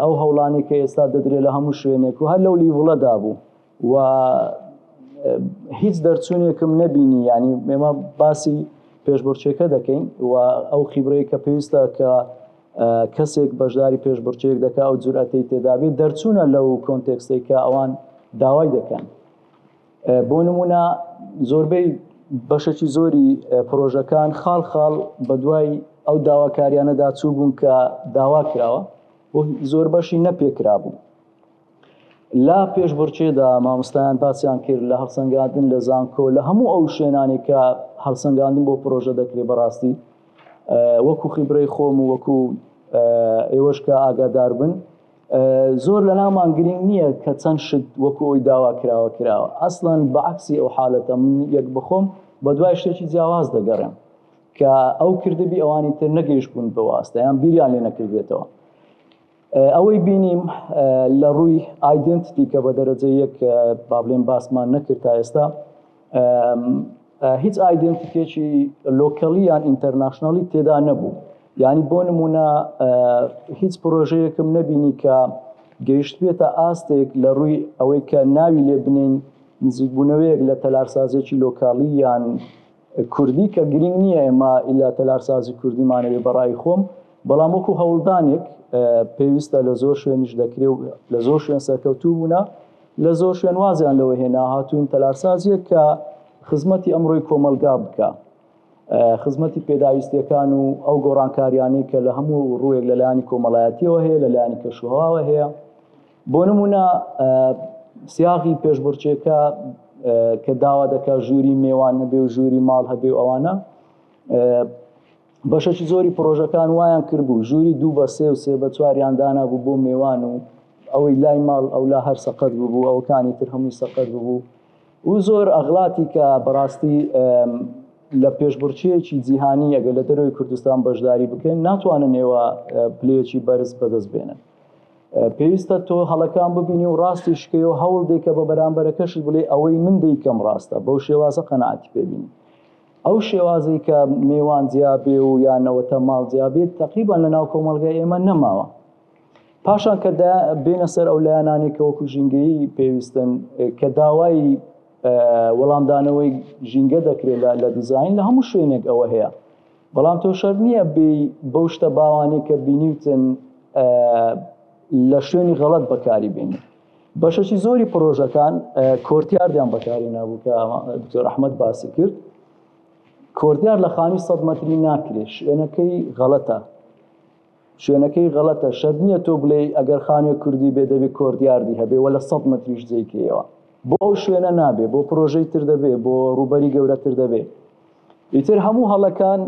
Speaker 5: ئەو هەوڵانی کە ئێستا دەدرێت لە هەموو شوێنێک و هەر لەو لیڤڵەدا بوو و هیچ دەرچوونێکم نەبینی. ینی ئێمە باسی پێشبڕکێکە دەکەین و ئەو خیبرەی کە پێویستە کە کەسێک بەشداری پێشبڕکێک دەکا ئەو جورئەتەی تێدابێت دەرچوونە لەو کۆنتێکستەی کە ئەوان داوای دەکەن. بۆ نمونە زۆربەی بەشێکی زۆری پرۆژەکان خاڵ بەدوای ئەو داواکاریانەدا چوو بوون کە داوا کراوە و زۆر بەشی نەپێکرا بوو. لا پێشبڕکێدا مامۆستایان باسییان کرد لە هەڵسەنگاندن لە زانکۆ لە هەموو ئەو شوێنانی کە هەڵسەنگاندن بۆ پرۆژە دەکرێت بەڕاستی وەکو خیبرەی خۆم و وەکو ئێوەش کە ئاگادار بن زۆر لە نامان گرنگ نییە کە چەند شت وەکو ئەوی داوا کراوە ئەسڵەن بەعکسی ئەو حالەتە من یەک بخۆم بە دوای شتێکی جیاواز دەگەڕێم کە ئەو کردبی ئەوانی تر نەگەیشت بوون بە واستە یان بیریان لێ نەکردێتەوە. ئەوەی بینیم لە ڕووی ئایدنتیتی کە بە دەرەجە یەک با بڵێن باسمان نەکرد تا ئێستا هیچ ئایدنتیتێکی لۆکەڵی یان ئینتەرناشناڵی تێدا نەبوو. یعنی بۆ نمونە هیچ پرۆژەیەکم نەبینی کە گەیشت بێتە ئاستێک لە ڕووی ئەوەی کە ناوی لێ بنین نزیکبوونەوەیەک لە تەلارسازێکی لۆکاڵی یان کوردی کە گرنگ نییە ئێمە ئیلا تەلارسازی کوردیمانەوێ بەڕای خۆم بەڵام وەکو هەوڵدانێک پێویستە لە زۆر شوێنیش دەکرێ و لە زۆر شوێن سەرکەوتوو بوونە لە زۆر شوێن وازیان لەوە هێنا هاتوون تەلارسازیەک کە خزمەتی ئەمڕۆی کۆمەلگا بکە خزمەتی پێداویستیەکان و ئەو گۆڕانکاریانەی کە لە هەموو ڕوویەک لەلایانی کۆمەڵایەتیەوە هەیە لەلایانی کەشوهەواوە هەیە بۆ نمونە سیاغی پێشبڕکێکە کە داوا دەکات ژووری میوان هەبێ و ژووری ماڵ هەبێ و ئەوانە بەشێکی زۆری پرۆژەکان وایان کردبوو ژووری 2 بە 3 و 3 بە 4یان دانابوو بۆ میوان و ئەوەی لای ماڵ ئەو لا هەر سەقەت بوو ئەوەکانی تر هەمووی سەقەت بوو و زۆر ئەغڵاتی کە بەڕاستی لە پێشبڕچێکی جیهانی ئەگە لە دەروی کوردستان بەشداری بکەین ناتوانن ئێوە پلەیەکی بەرز بەدەست بێنن پێویستە تۆ هەڵەکان ببینی و ڕاستی شکەوە هەوڵ دێکە بە بەرامبەرەکەشت بڵێ ئەوەی من دەیکەم ڕاستە بەو شێوازە قەناعەتی پێبینی ئەو شێوازەی کە میوان جیابێ و یانەوەتە ماڵ جیابێت تەقریبان لە ناو کۆمەڵگای ئێمە نەماوە پاشان کە بێنە سەر ئەو لایەنانێک کە وەکو ژینگەیی پێویستن کە داوای وەڵامدانەوەی ژینگە دەکرێت لە دیزاین لە هەموو شوێنێک ئەوە هەیە بەڵام تۆ شەر نییە بەو شتە باوانەی کە بینیوتن لە شوێنی غەڵەت بەکاری بینی بەشەی زۆری پرۆژەکان کۆرتیاردیان بەکاری نابوو کە دکتۆر ئەحمەد باسی کرد کۆرتیار لە خانی 100 مەتری ناکرێت شوێنەکەی غەڵەتە شەر نییە تۆ بڵێ ئەگەر خانوێک کوردی بێ دەبێت کۆرتیاردی هەبێ وە لە 100 مەتریش جێیکەوە بۆ ئەو شوێنە نابێ بۆ پرۆژەی تر دەبێ بۆ ڕوبەری گەورەتر دەبێ ئیتر هەموو هەڵەکان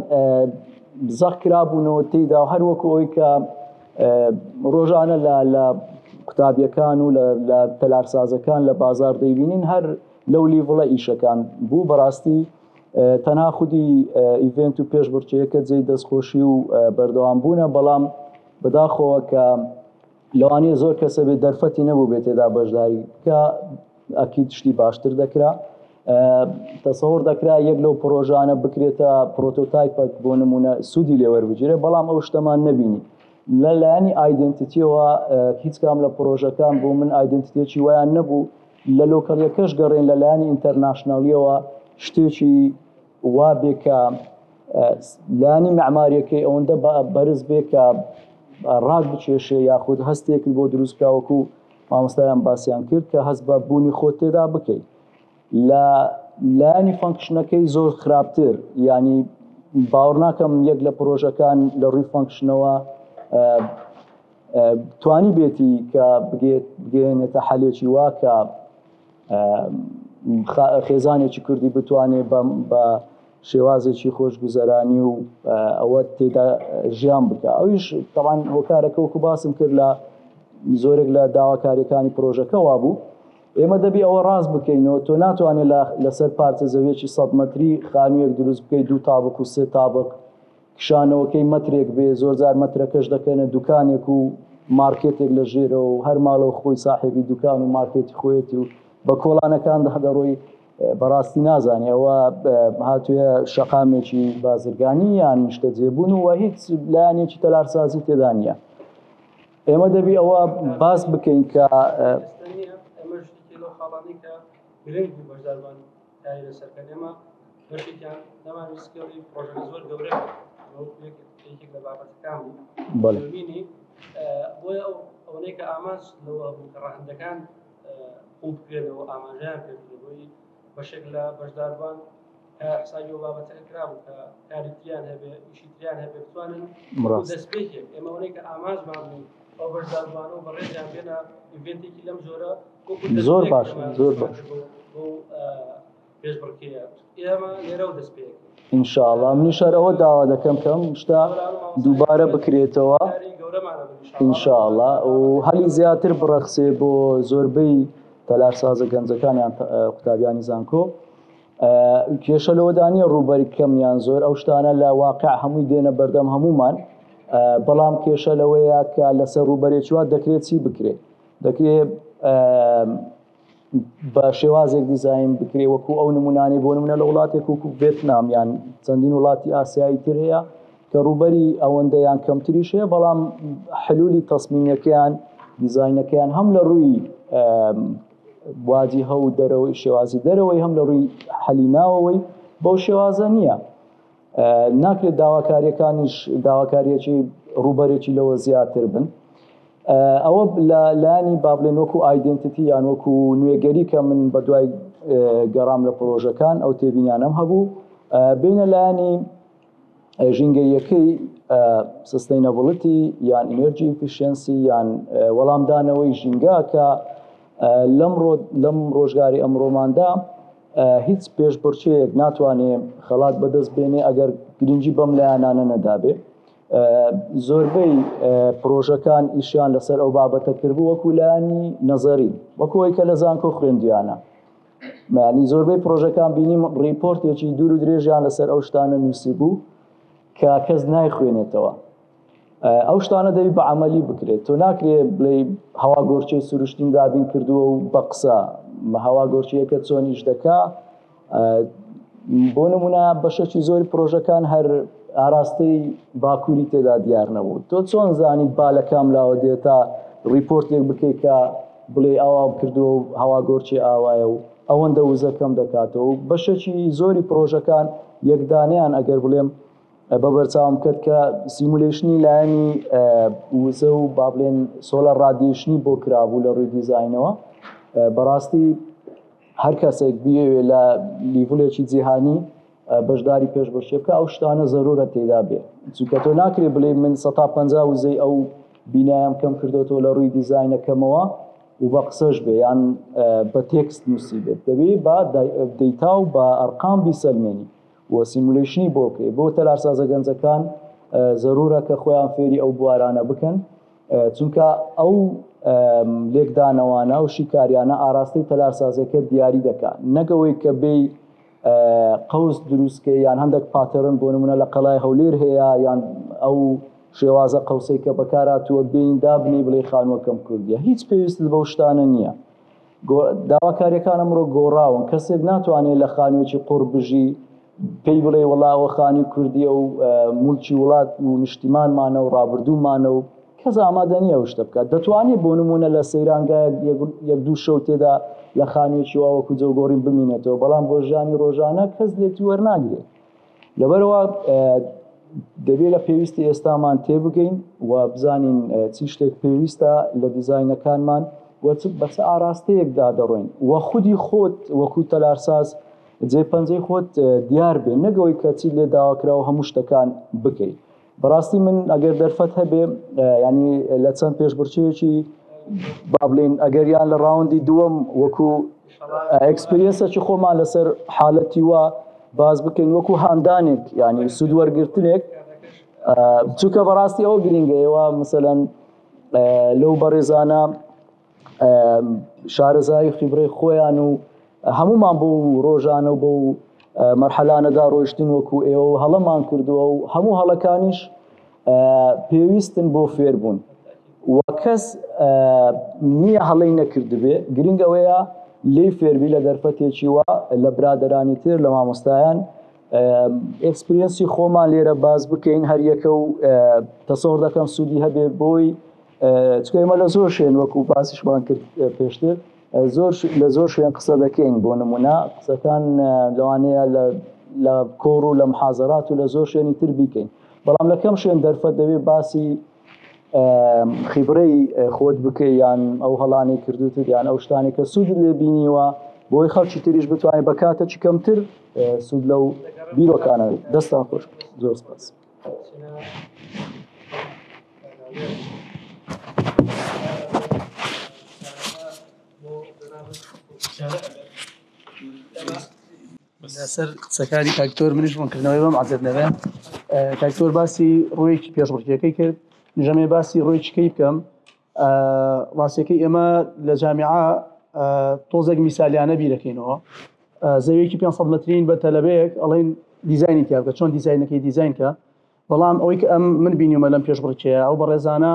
Speaker 5: زەق کرابوونەوە تێیدا و هەر وەکو ئەوی کە ڕۆژانە لە قوتابیەکان و لە تەلارسازەکان لە بازار دەیبینین هەر لەو لیڤڵە ئیشەکان بوو بەڕاستی تەنها خودی ئیڤێنت و پێشبڕچەیەکە جێی دەستخۆشی و بەردەوام بوونە بەڵام بەداخەوە کە لەوانەیە زۆر کەسە بێت دەرفەتی نەبوو بێت تێدا بەشداری کە ئەکید شتی باشتر دەکرا تەسەوڕ دەکرا یەک لەو پرۆژانە بکرێتە پرۆتۆتایپەک بۆ نمونە سوودی لێوەربگیرێ بەڵام ئەو شتەمان نەبینی لەلایەنی ئایدنتیتیەوە هیچ کام لە پرۆژەکان بۆ من ئایدنتیتێکی وایان نەبوو لە لۆکەڵیەکەش گەڕێن لەلایەنی ئینتەرناشناڵیەوە شتێکی وا بێ کە لایەنی معماریەکەی ئەوەندە بەرز بێ کە ڕاک بچێشێ یاخود هەستێک بۆ دروستکراوەکو مامۆستایان باسییان کرد کە هەست بە بوونی خۆت تێدا بکەیت لە لایەنی فانکشنەکەی زۆر خراپتر ینی باوەڕ ناکەم یەک لە پرۆژەکان لە ڕووی فانکشنەوە توانی بێتی کە بگەێنێتە حەلێکی وا کە خێزانێکی کوردی بتوانێت بە شێوازێکی خۆشگوزەرانی و ئەوە تێدا ژیان بکە ئەویش تەوان هۆکارەکە وەکو باسم کرد لە زۆرێک لە داواکاریەکانی پرۆژەکە وا بوو ئێمە دەبی ئەوە ڕاست بکەینەوە تۆ ناتوانێت لەسەر پارچە زەویەکی 100 مەتری خانوویەک دروست بکەیت 2 تابق و 3 تابق کشانەوەکەی مەترێک بێ زۆر جار مەترەکەش دەکەنە دوکانێک و مارکێتێک لە ژێرەوە و هەر ماڵەوە خۆی ساحێبی دوکان و مارکێتی خۆیەتی و بە کۆڵانەکان دەڕۆی بەڕاستی نازانێ ئەوە هاتوویە شەقامێکی بازرگانی یان شتە جێبوون و هیچ لایەنێکی تەلارسازی تێدا نییە ئێمە دەبی ئەوە باس بکەین کە
Speaker 3: گرنگ بوو بەشداربان تای لەسەرکەن ئێمە بەشێکیان نەمانویستکەڵی پرۆژەکە زۆر گەورە یەکێک لە بابەتەکان بوو بینی بۆیە ئەوەی کە ئامانج لەوە بوو کە ڕاهەندەکان خوب بکرێنەوە ئاماژیان پێ بووی بەشێک لە بەشداربان حسابی و بابەتەکە کرابوو کە کاریتیان هەبێ ئیشیتریان هەبێ بتوانن دەستپێکێک ئێمە ئەوەی کە ئامانجمان بوو ئەو بەشداربانە و بەڕێزیان بێنە ئیڤێنتێکی لەم جۆرە
Speaker 5: زۆر باش زۆر باش
Speaker 3: پێشبڕکێ ئێمە لێرە و دەستپێک
Speaker 5: ئینشاءڵڵا منیشەر ئەوە داوا دەکەم کەم شتا دووبارە بکرێتەوە ئینشاءڵڵا و هەلی زیاتر بڕەخسێ بۆ زۆربەی تەلارسازە گەنجەکانیان قوتابیانی زانکۆ کێشە لەوەدانیە ڕووبەری کەمیان زۆر ئەو شتانە لە واقع هەمووی دێنە بەردەم هەمومان بەڵام کێشە لەوەیە کە لەسەر ڕووبەرێکی وا دەکرێت چی بکرێت دەکرێت بە شێوازێک دیزاین بکرێ وەکو ئەو نمونانەی بۆ نمونە لە وڵاتێک وەکو ڤێتنام یان چەندین وڵاتی ئاسیایی تر هەیە کە ڕووبەری ئەوەندەیان کەمتریش هەیە بەڵام حلولی تەسمیمەکەیان دیزاینەکەیان هەم لە ڕووی واجهە و دەرەوەی شێوازی دەرەوەی هەم لە ڕووی حەلیناوەوەی بەو شێوازە نییە. ناکرێت داواکاریەکانیش داواکاریەکی ڕوبەرێکی لەوە زیاتر بن. ئەوە لە لایانی با بڵێن وەکو ئایدنتیتی یان وەکو نوێگەری کە من بە دوای گەڕام لە پرۆژەکان ئەو تێبینیانم هەبوو بینە لایانی ژینگەیەکەی سستینەبڵیتی یان ئینەرجی ئیفیشنسی یان وەڵامدانەوەی ژینگە کە لەم ڕۆژگاری ئەمڕۆماندا هیچ پێشبڕچەیەک ناتوانێت خەڵات بەدەست بێنێ ئەگەر گرنگی بەم لایەنانە نەدابێ. زۆربەی پرۆژەکان ئیشیان لەسەر ئەو بابەتە کردبوو وەکو لایانی نەزەری وەکو ئەوەی کە لە زانکۆ خوێندیانە. معنی زۆربەی پرۆژەکان بینیم ڕیپۆرتێکی دوور و درێژیان لەسەر ئەو شتانە نووسی بوو کە کەس نایخوێنێتەوە. ئەو شتانە دەوی بە عەمەلی بکرێت. تۆ ناکرێت بڵێ هەوا گۆرچەی سروشتین دابین کردووە و بە قسە هەوا گۆرچیەکە چۆن ئیش دەکا. بۆ نمونە بەشێکی زۆری پرۆژەکان هەر ئاراستەی باکووری تێدا دیار نەبوو. تۆ چۆن زانیت با لە کاملاوە دێتا ڕیپۆرتێک بکەیت کە بڵێ ئاوا کردووە و هەوا گۆرچی ئاوایە و ئەوەندە وزەکەم دەکاتەوە و بەشێکی زۆری پرۆژەکان یەکدانیان ئەگەر بڵێم بە بەرچاوم کرد کە سیمولیشنی لایەنی وزە و با بڵێن سۆلەر ڕادیشنی بۆ کرابوو لە ڕووی دیزاینەوە. بەڕاستی هەر کەسێک بێوێ لە لیڤڵێکی جیهانی بەشداری پێشبڕکێ بکە ئەو شتانە زەرورە تێدا بێ. چونکە تۆ ناکرێت بڵێ من 150 وزەی ئەو بینایان کەم کردێتەوە لە ڕووی دیزاینەکەمەوە و بە قسەش بێ یان بە تێکست نووسی بێت. دەبێت بە دەیتا و بە ئەرقام بیسەلمێنی و سیمولیشنی بۆ بکەیت. بۆ تەلارسازە گەنجەکان زەرورە کە خۆیان فێری ئەو بوارانە بکەن چونکە ئەو لێکدانەوانە و شیکاریانە ئاراستەی تەلارسازەکە دیاری دەکات. نەگەوەی کە بێ قەوس دروستکە یان هەندێک پاتەرن بۆ نمونە لە قەڵای هەولێر هەیە یان ئەو شێوازە قەوسەی کە بەکارهاتووە بێین دابنی بڵێ خانووەکەم کوردیە. هیچ پێویست بەو شتانە نییە. داواکاریەکان ئەمڕۆ گۆڕاون. کەسێک ناتوانێت لە خانوویەکی قوڕ بژی پێی بڵێ وەڵاوە خانی کوردیە و مولکی وڵات و نیشتیمانمانە و ڕابردوومانە و کەس ئامادە نییە ئەو شتە بکات. دەتوانێت بۆ نمونە لە سەیرانگای یەک دوو شەو تێدا لە خانوویەکی واوەکو جەوگۆڕین بمینێتەوە بەڵام بۆ ژیانی ڕۆژانە کەس لێتی وەرناگرێت. لەبەرەوە دەبێت لە پێویستی ئێستامان تێبگەین و بزانین چی شتێک پێویستە لە دیزاینەکانمان بە چ ئاراستەیەکدا دەڕۆین وە خودی خۆت وەکو تەلارساز جێپەنجەی خۆت دیار بێ نەگەوەی کە چی لێ داواکراوە هەموو شتەکان بکەیت. بەڕاستی من ئەگەر دەرفەت هەبێ ینی لە چەند پێشبڕچەیەکی با بڵێن ئەگەریان لە ڕاوندی دووەم وەکو ئەکسپریەنسێکی خۆمان لەسەر حالەتی وە باز بکەین وەکو هاندانێک ینی سوود وەرگرتنێک چونکە بەڕاستی ئەوە گرنگەیەوە مەسەلەن لەو بەڕێزانە شارەزایی خیبرەی خۆیان و هەمومان بۆ ڕۆژانە و بۆ مەرحەلانەدا ڕۆیشتین وەکو ئێوە و هەڵەمان کردووە و هەموو هەڵەکانیش پێویستن بۆ فێربوون و کەس نییە هەڵەی نەکردبێ. گرنگ ئەوەیە لێی فێربی لە دەرفەتێکی وە لە برادرانی تر لە مامۆستایان ئەکسپریەنسی خۆمان لێرە باز بکەین هەر یەکە و تەسەوڕ دەکەم سوودی هەبێ بۆی چکە ئێمە لە زۆر شوێن وەکو باسیشمان کرد پێشتر لە زۆر شوێن قسە دەکەین بۆ نمونە قسەکان لەوانەیە لە کۆڕ و لە محازەرات و لە زۆر شوێنی تر بیکەین بەڵام لە کەم شوێن دەرفەت دەبێت باسی خیبرەی خۆت بکەی یان ئەو هەڵانەی کردوتت یان ئەو شتانی کە سوودت لێ بینیوە بۆی خەڵکی تریش بتوانێت بە کاتێکی کەمتر سوود لەو بیرۆکانە دەستان خۆش. زۆر سپاس.
Speaker 6: لەسەر قسەکاری کاکتۆر منیش ڕوونکردنەوەی بەم عەزت نەبێ. کاکتۆر باسی ڕۆیەکی پێشبڕکێەکەی کرد نژەمێ باسی ڕۆی چکەی بکەم. ڕاستیەکەی ئێمە لە جامیعە تۆزێک میسالیانە بیرەکەینەوە زەویەکی 500 مترین بە تەلەبەیەک ئەڵێن دیزایانی تیا بکە چۆن دیزاینەکەی دیزاینکە بەڵام ئەوەی کە ئەم من بینیومە لەم پێشبڕکێیە ئەو بەڕێزانە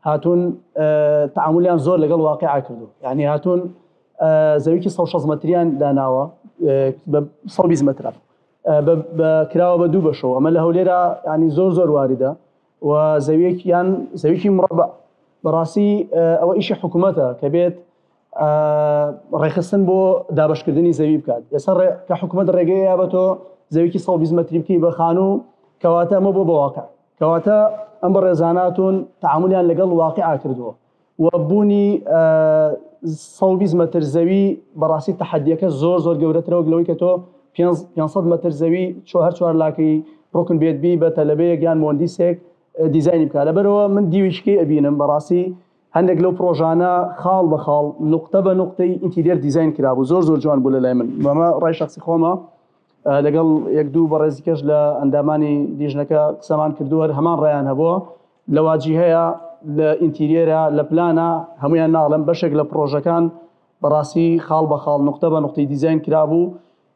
Speaker 6: هاتوون تەعاملیان زۆر لەگەڵ واقعا کردو یعنی هاتوون زەویەکی 160 متریان داناوە بە 120 مترە کراوە بە دوو بەشەوە ئەمە لە هەولێرە ینی زۆر واریدە و زەویەکی مربع بەڕاستی ئەوە ئیشی حکوومەتە کە بێت ڕێخستن بۆ دابشکردنی زەوی بکات. ئێستا کە حکوومەت ڕێگەیە بە تۆ زەویکی 120 مەتری بکەی بە خانوو کەواتە ئەمە بۆ بەواقع کەواتە ئەم بە ڕێزاناتون تعاملیان لەگەڵ واقعا کردووە و بوونی 120 مەتر زەوی بەڕاستی تەحەدیەکە زۆر گەورەترەوە لەوەی کە تۆ 500 مەتر زەوی هەر لاکەی ڕوکن بێت بی بە تەلەبەیەک یان مۆندیسێک دیزایانی بکات لەبەرەوە من دیویشکی ئەبینم بەڕاستی هەندێک لەو پرۆژانە خاڵ بە خاڵ نقطە بە نقطەی ئینتیرێر دیزاین کرابوو زۆر جوان بوو لە لای من بەمە ڕای شخصی خۆمە لەگەڵ یەک دوو بەڕێزیکەش لە ئەندامانی دیژنەکە قسەمان کردووە هەمان ڕایان هەبووە لە واجی هەیە لە ئینتیرێرە لە پلانە هەمویان ناڵم بەشێک لە پرۆژەکان بەڕاستی خاڵ بە خاڵ نقطە بە نقطەی دیزاین کرابوو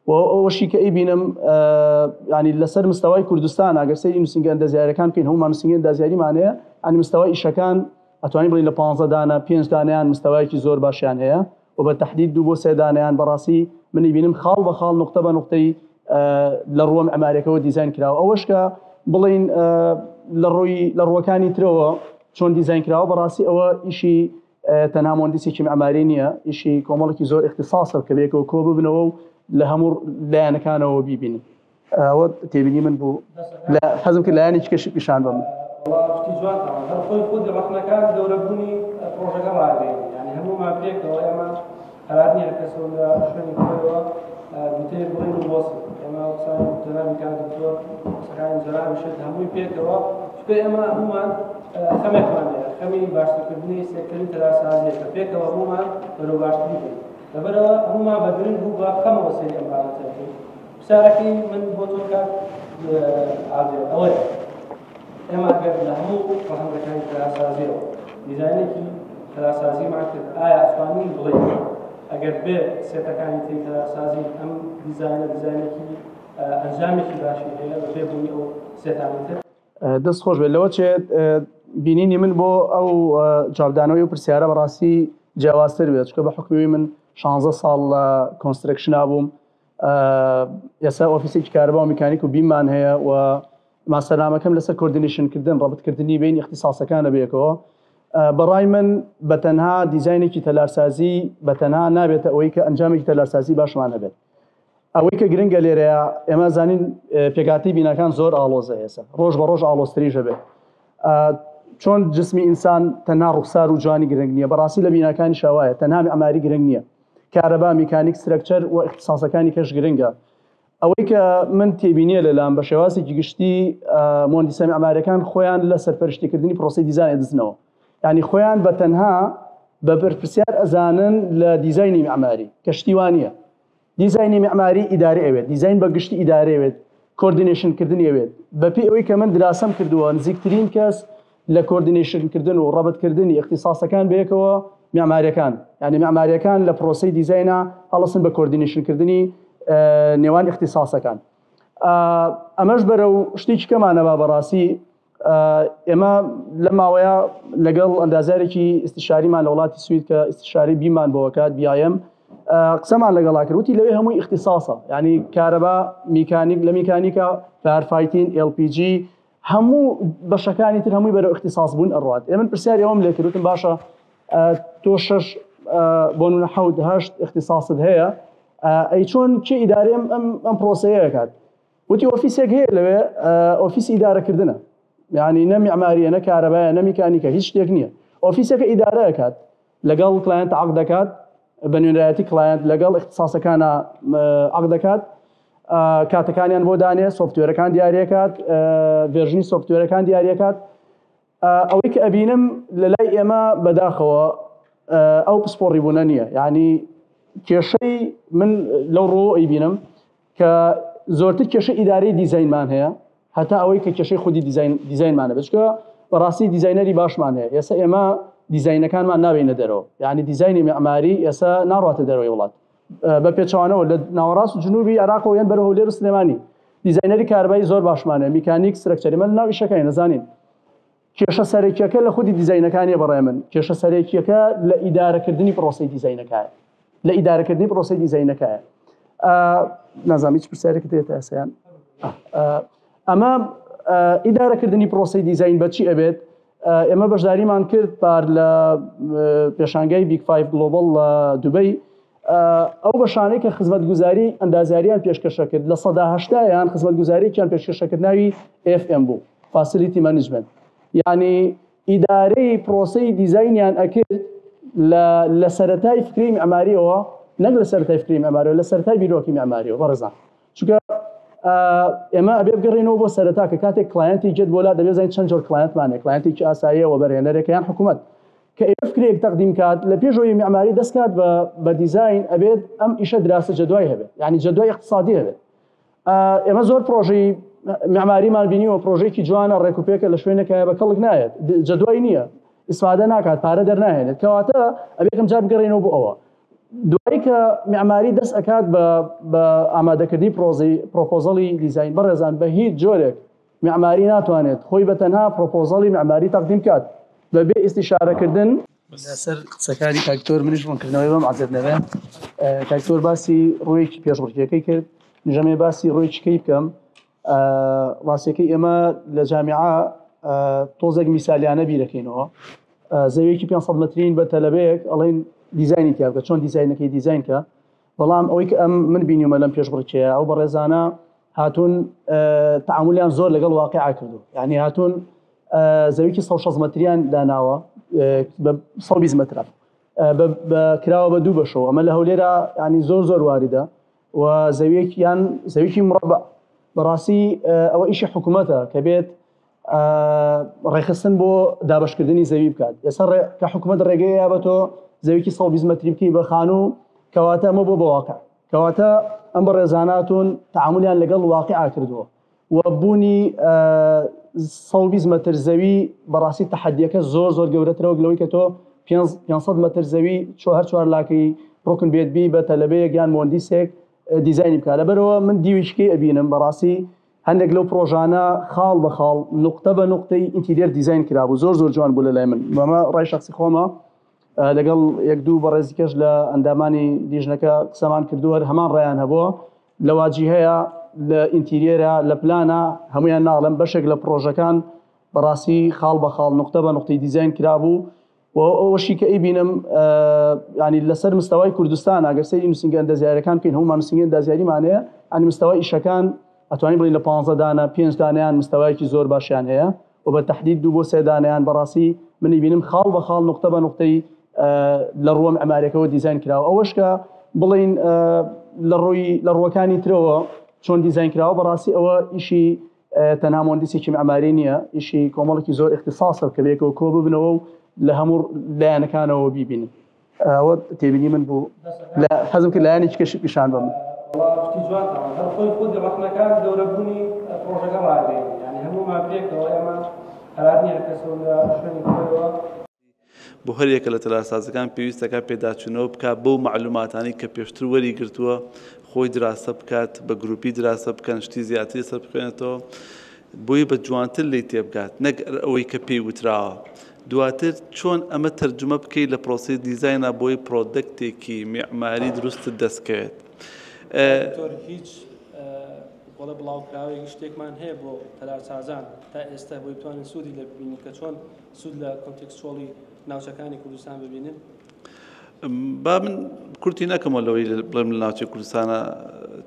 Speaker 6: و ئەوەشی کە ئەیبینم ینی لەسەر مستەوای کوردستان ئەگەر سەیری نووسینگە ئەندازیارەکان بکەین هەمومان نووسینگە ئەندازیاریمانەیە ئەنی مستەوای ئیشەکان ئەتوانین بڵین لە 15 دانە 5 دانیان مستەوایکی زۆر باشیان هەیە و بە تەحدید 2 بۆ 3 دانیان بەڕاستی منی بینم خاڵ بە خاڵ نقطە بە نقطەی لە ڕووە معماریەکەەوە دیزاین کراوە ئەوەش کە بڵین لە ڕووەکانی ترەوە چۆن دیزاین کراوە بەڕاستی ئەوە ئیشی تەنها مهندسێکی معماری نییە ئیشی کۆمەڵێکی زۆر اختصاصە کە بێکەوە کۆ ببنەوە و لە هەموو لایەنەکانەوە بیبینن ئەوە تێبینی من بوو حەزم کرد لایەنێکی کەشی پیشان بم
Speaker 3: خۆی ڕەخنەکان گەورەبوونی پرۆژەکە ڕاگەین یعنی هەموومان پێکەوە ئێمە قەرار نییە کەسەوە لە شوێنی خۆیەوە گوتەیە بڵین و وەسڵ ئێمە قسانی جەنابی کاندکتۆر قسەکانی جەنابیشت هەمووی پێکەوە چونکە ئێمە هەموومان خەمێکمان هەیە خەمی باشترکردنی سێکتەری تەلارسازیە کە پێکەوە هەموومان بەرەو باشتری بین لەبەرەوە هەموومان بەگرنگ بوو بە خەمەوە سەیری ئەم بابەتە بکەین پرسیارەکەی من بۆ تۆ کات ئەوەیە ئێمە ئەگەر لە هەموو ڕەهەندەکانی تەلارسازیەوە دیزاینێکی تەلارسازیمان کرد ئایا ئەتوانین بڵێین ئەگەر بێ سێتەکانی تری تەلارسازی ئەم دیزاینێکی ئەنجامێکی باشی هەیە بە بێبوونی ئەو سێتانی تر
Speaker 6: دەست خۆش بێت لەوە چێت بینینی من بۆ ئەو جاودانەوەی و پرسیارە بەڕاستی جیاوازتر بێت چکە بە حکومی من 16 ساڵ لە کۆنسترکشنا بووم ئێستا ئۆفیسێکی کارەبا و میکانیک و بیممان هەیە و ماسەرنامەکەم لەسەر کۆردینیشنکردن ڕەبطکردنی بین اختصاسەکانە بێکەوە بەڕای من بەتەنها دیزاینێکی تەلارسازی بەتەنها نابێتە ئەوەی کە ئەنجامێکی تەلارسازی باشمان هەبێت ئەوەی کە گرنگە لێرەیە ئێمە زانین پێکاتی بینەکان زۆر ئاڵۆزە ئێستا ڕۆژ بە ڕۆژ ئاڵۆزتریژە بێت چۆن جسمی ئینسان تەنها ڕوخسار و جوانی گرنگ نییە بەڕاستی لە بینەکانی شاوایە تەنها ئەماری گرنگ نییە کارەبا میکانیک سترەکچەر و اختصاسەکانی کەش گرنگە ئەوەی کە من تێبینیە لەلام بە شێوازێکی گشتی مهندسە معماریەکان خۆیان لە سەرپەرشتیکردنی پرۆسی دیزاین دەستنەوە یعنی خۆیان بە تەنها بە بەرپرسیار ئەزانن لە دیزایانی معماری کەشتیوانیە دیزایانی معماری ئیداری ئەوێت دیزاین بە گشتی ئیداری ئەوێت کۆردینیشنکردنی ئەوێت بەپێی ئەوەی کە من دراسەم کردووە نزیکترین کەس لە کۆردینیشنکردن و ڕەبطکردنی اختصاسەکان بەیەکەوە معماریەکان یعنی معماریەکان لە پرۆسەی دیزاینە هەڵەسن بە کۆردینیشنکردنی نێوان اختصاسەکان ئەمەش بەرەو شتێکی کەمانەوە بەڕاستی ئێمە لە ماوەیە لەگەڵ ئەندازارێکی ئستیشاریمان لە وڵاتی سوید کە ئستیشاری بیمان بۆکات بیایم قسەمان لەگەڵا کردوتی لەوێ هەمووی اختصاسە یعنی کارەبا میکانیک لە میکانیکە فایرفایتین LPG هەموو بەشەکانی تر هەمووی بەرەو اختصاص بوون ئەڕوات من پرسیاری ئەوم لێ کردوتم باشە تۆ 6 بۆ 8 اختصاصت هەیە ئەی چۆن چه ئیدارەم ئەم پرۆسەیە کات وتی ئۆفیسێک هەیە لەوێ ئۆفیسی ئیدارەکردنە یعنی نە معماریە نە کارەبایە نە میکانیکە هیچ شتێک نییە ئۆفیسەکە ئیدارەیە کات لەگەڵ کلاینت عەقد دەکات بە نوێنەرایەتی کلاینت لەگەڵ اختصاسەکانە عەقد دەکات کاتەکانیان بۆ دانێ سۆفتوێرەکان دیاریەکات ڤێرژنی سۆفتوێرەکان دیاریەکات ئەوەی کە ئەبینم لە لای ئێمە بەداخەوە ئەو پسپۆڕی بوونە نییە یعنی کێشەی من لەو ڕۆ ئەیبینم کە زۆرتر کێشە ئیداری دیزاینمان هەیە هەتا ئەوەی کە کێشەی خودی دیزاینمانە بچکە بەڕاستی دیزاینەری باشمان هەیە ئێستا ئێمە دیزاینەکانمان نابێنە دەرەوە یعنی دیزاینی معماری ئێستا ناڕاتە دەرەوەی وڵات بە پێچوانەوە لە ناوەڕاست و جنوبی عێراقەوە یان بەرە هەولێر و سلێمانی دیزاینەری کاربایی زۆر باشمانە میکانیک سترەکچەری من ناو ئیشەکەی نەزانین کێشە سەرەکیەکە لە خودی دیزاینەکانی بەڕێ من کێشە سەرەکیەکە لە ئیدارەکردنی پرۆسی دیزاینەکایە لە ئیدارەکردنی پرۆسی دیزاینەکایە نازانم هیچ پرسیارێکت هەیە ئەسیان ئەمە ئیدارەکردنی پرۆسی دیزاین بە چی ئەبێت ئێمە بەشداریمان کرد پار لە پێشانگای بیگ 5 گلۆبال لە دوبەی ئەو بەشانەی کە خزمەتگوزاری ئەندازیاریان پێشکەشە کرد لە سەدا هەشتایان خزمەتگوزارییان پێشکەشەکردناوی FM بوو فاسیلیتی مانجمنت، یعنی ئیدارەی پرۆسەی دیزاینیان ئەکرد لە سەرەتای فکری معماریەوە، نەک لە سەرەتای فکری معماریەوە، لە سەرەتای بیرۆکی معماریەوە بەڕێزان. چونکە ئێمە ئەبێ بگەڕێنەوە بۆ سەرەتا کە کاتێک کلاینتی جێت بۆلا دەبێت زین چەند جۆر کلاینتمانێک، کلاینتێکی ئاساییەوە بەرهێنەرێک یان حکوومەت کە ئێمە فکرێک تەقدیم کات لە پێشەوەی معماری دەستکات بە دیزاین ئەبێت ئەم ئیشە دراسە جەدوای هەبێت، یعنی جەدوای اقتصادی هەبێت. ئێمە زۆر پرۆژەی معماریمان بینیوە پرۆژێکی جوانە ڕێکوپێکە لە شوێنێکە بە کەڵک نایەت، جەدوای نییە، ئیسفادە ناکات، پارە دەرناهێنێت، کەواتە ئەبێکم جار بگەڕێنەوە بۆ ئەوە. دوایی کە معماری دەست ئەکات بە ئامادەکردنی پرۆپۆزەڵی دیزاین بەڕێزان بە هیچ جۆرێک معماری ناتوانێت خۆی بە تەنها پرۆپۆزەڵی معماری تەقدیم کات بەبێ ئیستیشارەکردن. لەسەر قسەکاری کاکتۆر منیش ڕوونکردنەوەی بەم عەزێت نەبێ. کاکتۆر باسی ڕوویەکی پێشبڕکێکەی کرد، نژەمێ باسی ڕووی چکەی بکەم. ڕاستیەکەی ئێمە لە جامیعە تۆزێک میسالیانە بیرەکەینەوە، زەویەکی 500 مترین بە تەلەبەیەک ئەڵێن دیزایانی تیا بکە، چۆن دیزاینەکەی دیزاینکە. بەڵام ئەوەی کە ئەم من بینیومە لەم پێشبڕکێیە ئەو بەڕێزانە هاتوون تەعاملیان زۆر لەگەڵ واقعا کردو، یعنی هاتوون زەویەکی 160 متریان داناوە بە 120 مترە کراوە بە دوو بەشەوە. ئەمە لە هەولێرە ینی زۆر واریدە و زەویەکی مربع. بەڕاستی ئەوە ئیشی حکوومەتە کە بێت ڕێخستن بۆ دابشکردنی زەوی بکات. ئێستا کە حکوومەت ڕێگەیە بە تۆ زەویەکی 120 متری بکەی بە خانوو، کەواتە ئەمە بۆ واقع، کەواتە ئەم بەڕێزاناتون تەعاملیان لەگەڵ واقعا کردووە و بوونی 120 متر زەوی بەڕاستی تەحەدیەکە زۆر گەورەترەوە لەوەی کە تۆ 500 متر زەوی چوار لاکەی ڕوکن بێت بی بە تەلەبەیەک یان مۆندیسێک دیزاینی بکات. لەبەرەوە من دیویشکی ئەبینم بەڕاستی هەندێک لەو پرۆژانە خاڵ بە خاڵ نقطە بە نقطەی ئینتیریر دیزاین کرابوو، زۆر جوان بوو لە لای من. ئەمە ڕای شخصی خۆمە لەگەڵ یەک دوو بەڕێزیکەش لە ئەندامانی دیژنەکە قسەمان کردووە، هەمان ڕایان هەبووە لە واجهەیە لە ئینتیرێرە لە پلانە هەمویان ناڵم بەشێک لە پرۆژەکان بەڕاستی خاڵ بە خاڵ نقطە بە نقطەی دیزاین کرابوو. و ئەوەشی کە ئەیبینم ینی لەسەر مستەوای کوردستان ئەگەر سەیری نووسینگە ئەندازیاریەکان بکەین هەمومان نووسینگە ئەندازیاریمانەیە، ئەنی مستەوای ئیشەکان ئەتوانین بڵین لە 15 دانە 5 دانیان مستەوایکی زۆر باشیان هەیە و بە تەحدید 2 بۆ 3 دانیان بەڕاستی منی بینم خاڵ بە خاڵ نقطە بە نقطەی لە ڕووە معماریەکەەوە دیزاین کراوە. ئەوەش کە بڵین لە ڕووەکانی ترەوە چۆن دیزاین کراوە بەڕاستی ئەوە ئیشی تەنها مۆندیسێکی معماری نییە، ئیشی کۆمەڵێکی زۆر اختصاصە کە بێکەوە کۆ ببنەوە و لە هەموو لایەنەکانەوە بیبینن. ئەوە تێبینی من بوو لە حەزم کرد لایەنێکی کەشی پیشان بم.
Speaker 3: خۆی خود ڕەخنەکان گەورەبوونی پرۆژەکە ڕاگەین، یعنی هەموومان پێکەوە ئێمە قەرار نییە کەسەوە لە شوێنی خۆیەوە
Speaker 2: بۆ هەر یەکە لە تەلارسازەکان پێویستەکە پێداچوونەوە بکات بەو معلوماتانی کە پێشتر وەری گرتووە خۆی دراسە بکات، بە گروپی دراسە بکەن، شتی زیاتری سەر بخوێنێتەوە بۆی بە جوانتر لی تێبگات، نەک ئەوەی کە پێی وتراوە. دواتر چۆن ئەمە تەرجمە بکەیت لە پرۆسی دیزاینە بۆی پرۆدەکتێکی معماری دروستت دەستکەوێت.
Speaker 3: هیچ وڵە بڵاوکراوێکی شتێکمان هەیە بۆ تەلارسازان تا ئێستا بۆی بتوانین سوودی لە ببینین کە چۆن سوود لە کۆنتێکسچوەڵی ناوچەکانی کوردستان ببینن؟
Speaker 2: با من کورتی نەکەمەوە لەوەی بڵێم لە ناوچەی کوردستانە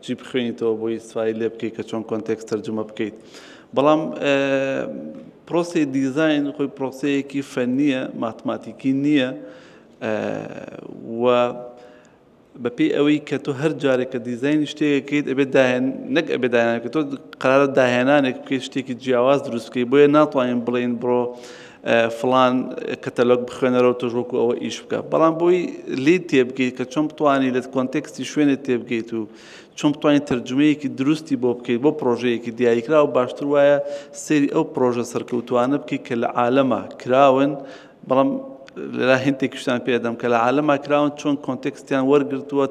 Speaker 2: چی بخوێنیتەوە بۆی سوای لێ بکەیت کە چۆن کۆنتێکس تەرجمە بکەیت. بەڵام پرۆسی دیزاین خۆی پرۆسەیەکی فەنیە، ماتماتیکی نییە و بەپێی ئەوەی کە تۆ هەر جارێک کە دیزاین شتێکەکەیت ئەبێت نەک ئەبێت داهێنانێک کە تۆ قەرارە داهێنانێک بکەیت شتێکی جیاواز دروست بکەیت، بۆیە ناتوانین بڵێن بڕۆ فڵان کەتەلۆگ بخوێنەرەوە تۆش وەکو ئەوە ئیش بکە. بەڵام بۆی لێ تێبگەیت کە چۆن بتوانانی لە کۆنتێکستی شوێنێت تێبگەیت و چۆن بتوانین تەرجمەیەکی دروستی بۆ بکەیت بۆ پرۆژەیەکی دیاریکرا و باشتر وایە سەیری ئەو پرۆژە سەرکەوتوانە بکەیت کە لە عالەمە کراون. بەڵام لە هێنتێکیشتان پێدەم کە لە عالەمە کراون چۆن کۆنتێکستیان وەرگرتووە،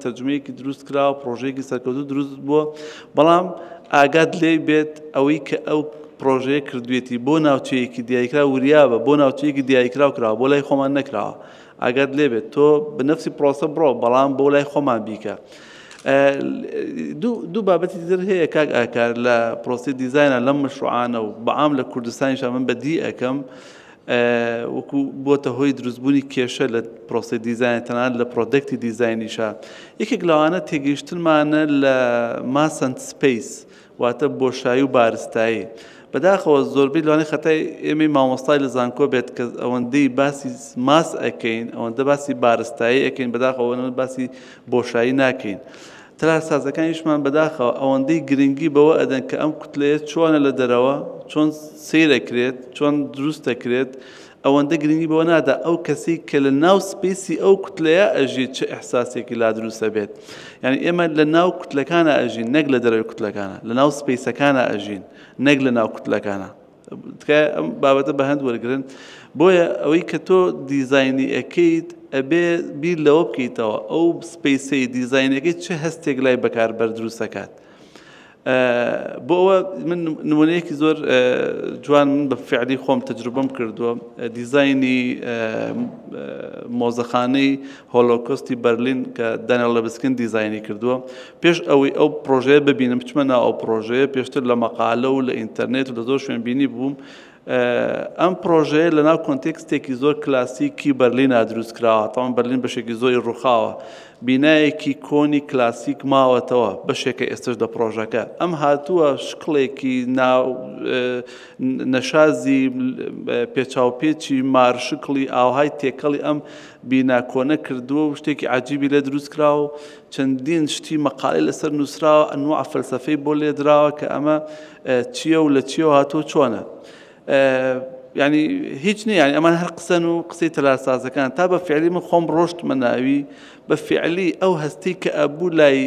Speaker 2: تەرجمەیەکی دروست کراوە، پرۆژەیەکی سەرکەوتوو دروست بووە. بەڵام ئاگات لێ بێت ئەوەی کە ئەو پرۆژەیە کردوێتی بۆ ناوچەیەکی دیاریکرا وریابە، بۆ ناوچەیەکی دیاریکراو کراوە، بۆ لای خۆمان نەکراوە. ئاگات لێ بێت تۆ بنفسی پرۆسە بڕۆ، بەڵام بۆ لای خۆمان بیکە. دوو بابەتی تر هەیە کاک ئاکار لە پرۆسی دیزاینە لەم مشروعانە و بەعام لە کوردستانیشە من بەدی ئەەکەم وەکو بۆتە هۆی دروستبوونی کێشە لە پرۆسی دیزاین تەنانەت لە پرۆدەکتی دیزاینیشە یەکێک لەوانە تێگەیشتنمانە لە ماس ئەند سپەیس واتە بۆشایی و بارستایی بەداخەوە زۆربەی لەوانەیە خەتای ئێمەی مامۆستای لە زانکۆ بێت کە ئەوەندەی باسی ماس ئەەکەین ئەوەندە باسی بارستایی ئەەکەین بەداخەوە باسی بۆشایی ناکەین تەلارسازەکانیشمان بەداخەوە ئەوەندەی گرنگی بەوە ئەدەن کە ئەم کوتلەیە چۆنە لە دەرەوە چۆن سیر دەکرێت چۆن دروست دەکرێت ئەوەندە گرنگی بەوە نادا ئەو کەسی کە لە ناو سپیسی ئەو کوتلەیە ئەژێت چه ئەحساسێکی لا دروستە بێت یعنی ئێمە لە ناو کوتلەکانە ئەژین نەک لە دەرەوەی کوتلەکانە لە ناو سپیسەکانە ئەژین نەک لە ناو کوتلەکانە ئەم بابەتە بە هەند وەرگرن بۆیە ئەوەی کە تۆ دیزاینی ئەەکەیت ئەبێ بیر لەوە بکەیتەوە ئەو سپیسی دیزاینەکەی چه هەستێک لای بەکاربەر دروست دەکات بۆ ئەوە من نمونەیەکی زۆر جوان من بە فعلی خۆم تەجروبەم کردووە دیزاینی مۆزەخانەی هۆلۆکۆستی بەرلین کە دانیێل لەڤسکین دیزاینی کردووە پێش ئەوەی ئەو پرۆژەیە ببینم بچمە ناو ئەو پرۆژەیە پێشتر لە مەقالە و لە ئینتەرنێت و لە زۆر شوێن بینی بووم ئەم پرۆژەیە لە ناو کۆنتێکستێکی زۆر کلاسیکی بەرلینە دروست کراوە تاوان بەرلین بەشێکی زۆری ڕووخاوە بینایەکی کۆنی کلاسیک ماوەتەوە بەشێکە ئێستش لە پرۆژەکە ئەم هاتووە شکڵێکی ناو نەشازی پێچاوپێکی مارشکڵی ئاوهای تێکەڵی ئەم بینا کۆنە کردووە و شتێکی عجیبی لێ دروست کراوە و چەندین شتی مەقاڵی لەسەر نووسراوە ئەنواع فەلسەفەی بۆ لێدراوە کە ئەمە چییە و لە چیەوە هاتووە چۆنە ینی هیچ نییە ینی ئەمان هەر قسەن و قسەی تەلارسازەکان تا بە فعلی من خۆم ڕۆشتمە ناوی بە فعلی ئەو هەستی کە ئەبوو لای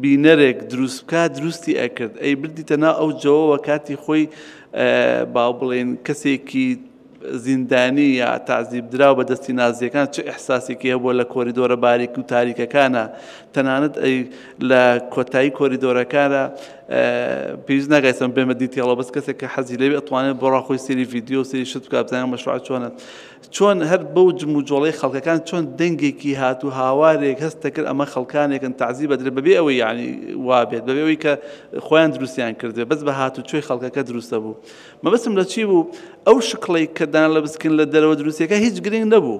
Speaker 2: بینەرێک دروست بکات دروستی ئەکرد ئەی بردیتە ناو ئەو جەوەوە کاتی خۆی باو بڵێن کەسێکی زیندانی یا تعزیب دراو بە دەستی نازیەکان چه ئەحساسێکی هەبووە لە کۆریدۆرە باریک و تاریکەکانە تەنانەت لە کۆتایی کۆریدۆرەکانە پێویست ناگایسم بێمە دیتێڵە بەس کەسێک کە حەزی لێوێ ئەتوانێت بۆ ڕاخۆی سێری ڤیدیۆ سێری شت بکات بزانێت مەشروع چۆنە چۆن هەر بەو جم و جۆڵەی خەڵکەکان چۆن دەنگێکی هاتوو هاوارێک هەستە کرد ئەمە خەڵکانێکن تعزیب بەدرێت بەبێ ئەوەی یعنی وابێت بەبێ ئەوەی کە خۆیان دروستیان کردێ بەس بە هاتوچۆی خەڵکەکە دروستە بوو مەبەستم لە چی بوو ئەو شکڵی کە دانیێل لەڤسکین لە دەرەوە دروستیەکە هیچ گرنگ نەبوو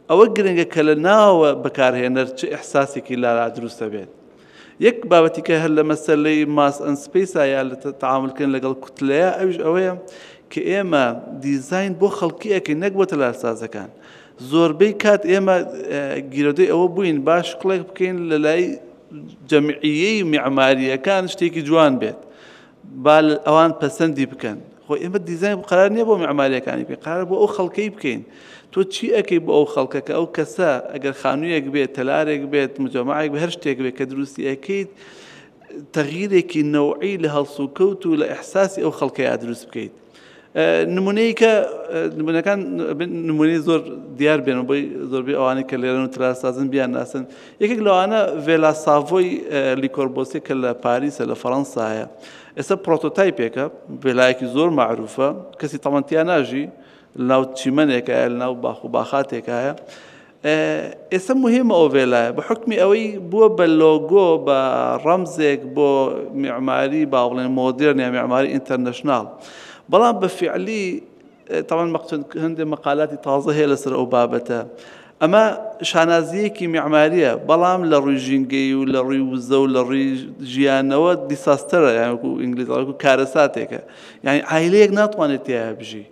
Speaker 2: ئەوە گرنگە کە لە ناوە بەکارهێنەر چه ئەحساسێکی لا دروستە بێت یەک بابەتی کە هەر لە مەسەلەی ماس ئەند سپەیسا یا لە تەعاملکردن لەگەڵ کوتلەیە ئەویش ئەوەیە کە ئێمە دیزاین بۆ خەڵکی ئەەکەین نەک بۆ تەلارسازەکان زۆربەی کات ئێمە گیرۆدەی ئەوە بووین باش شکڵێک بکەین لە لای جەمعیەی میعماریەکان شتێکی جوان بێت با ئەوان پەسەندی بکەن خۆ ئێمە دیزاین قرار نییە بۆ میعماریەکانی بکەین قرار بۆ ئەو خەڵکەی بکەین تۆ چی ئەەکەی بۆ ئەو خەڵکەکە ئەو کەسە ئەگەر خانوویەک بێت تەلارێک بێت مجەمەعێک بە هەر شتێک بێت کە دروستی ئەەکەیت تەغییرێکی نەوعی لە هەڵسوکەوت و لە ئەحساسی ئەو خەڵکەیە دروست بکەیت نمونەی کە نمونەکان نمونەی زۆر دیار بێن و بۆی زۆربەی ئەوانەی کە لێرەن و تەلارسازن بیان ناسن یەکێک لەوانە ڤێلا ساڤۆی لیکۆربۆسی کە لە پاریسە لە فەڕەنسایە ئێستا پرۆتۆتایپێکە ڤێلایەکی زۆر معروفە کەسی تەمەنتیا ناژی لەناو چیمەنێکایە لەناو باخ و باخاتێکایە ئێستا مهمە ئەو ڤێلایە بە حکمی ئەوەی بووە بە لۆگۆ بە ڕەمزێک بۆ میعماری با بڵێن مۆدێرن یا میعماری ئینتەرنەشناڵ بەڵام بە فعلی طبعا هەندێک مەقالاتی تازە هەیە لەسەر ئەو بابەتە ئەمە شانازیەکی میعماریە بەڵام لە ڕووی ژینگەی و لە ڕووی وزە و لە ڕووی ژیانەوە دیساستەرە یان وەکو ئینگلیزی کارەساتێکە یعنی عایلەیەک ناتوانێت تێیە بژی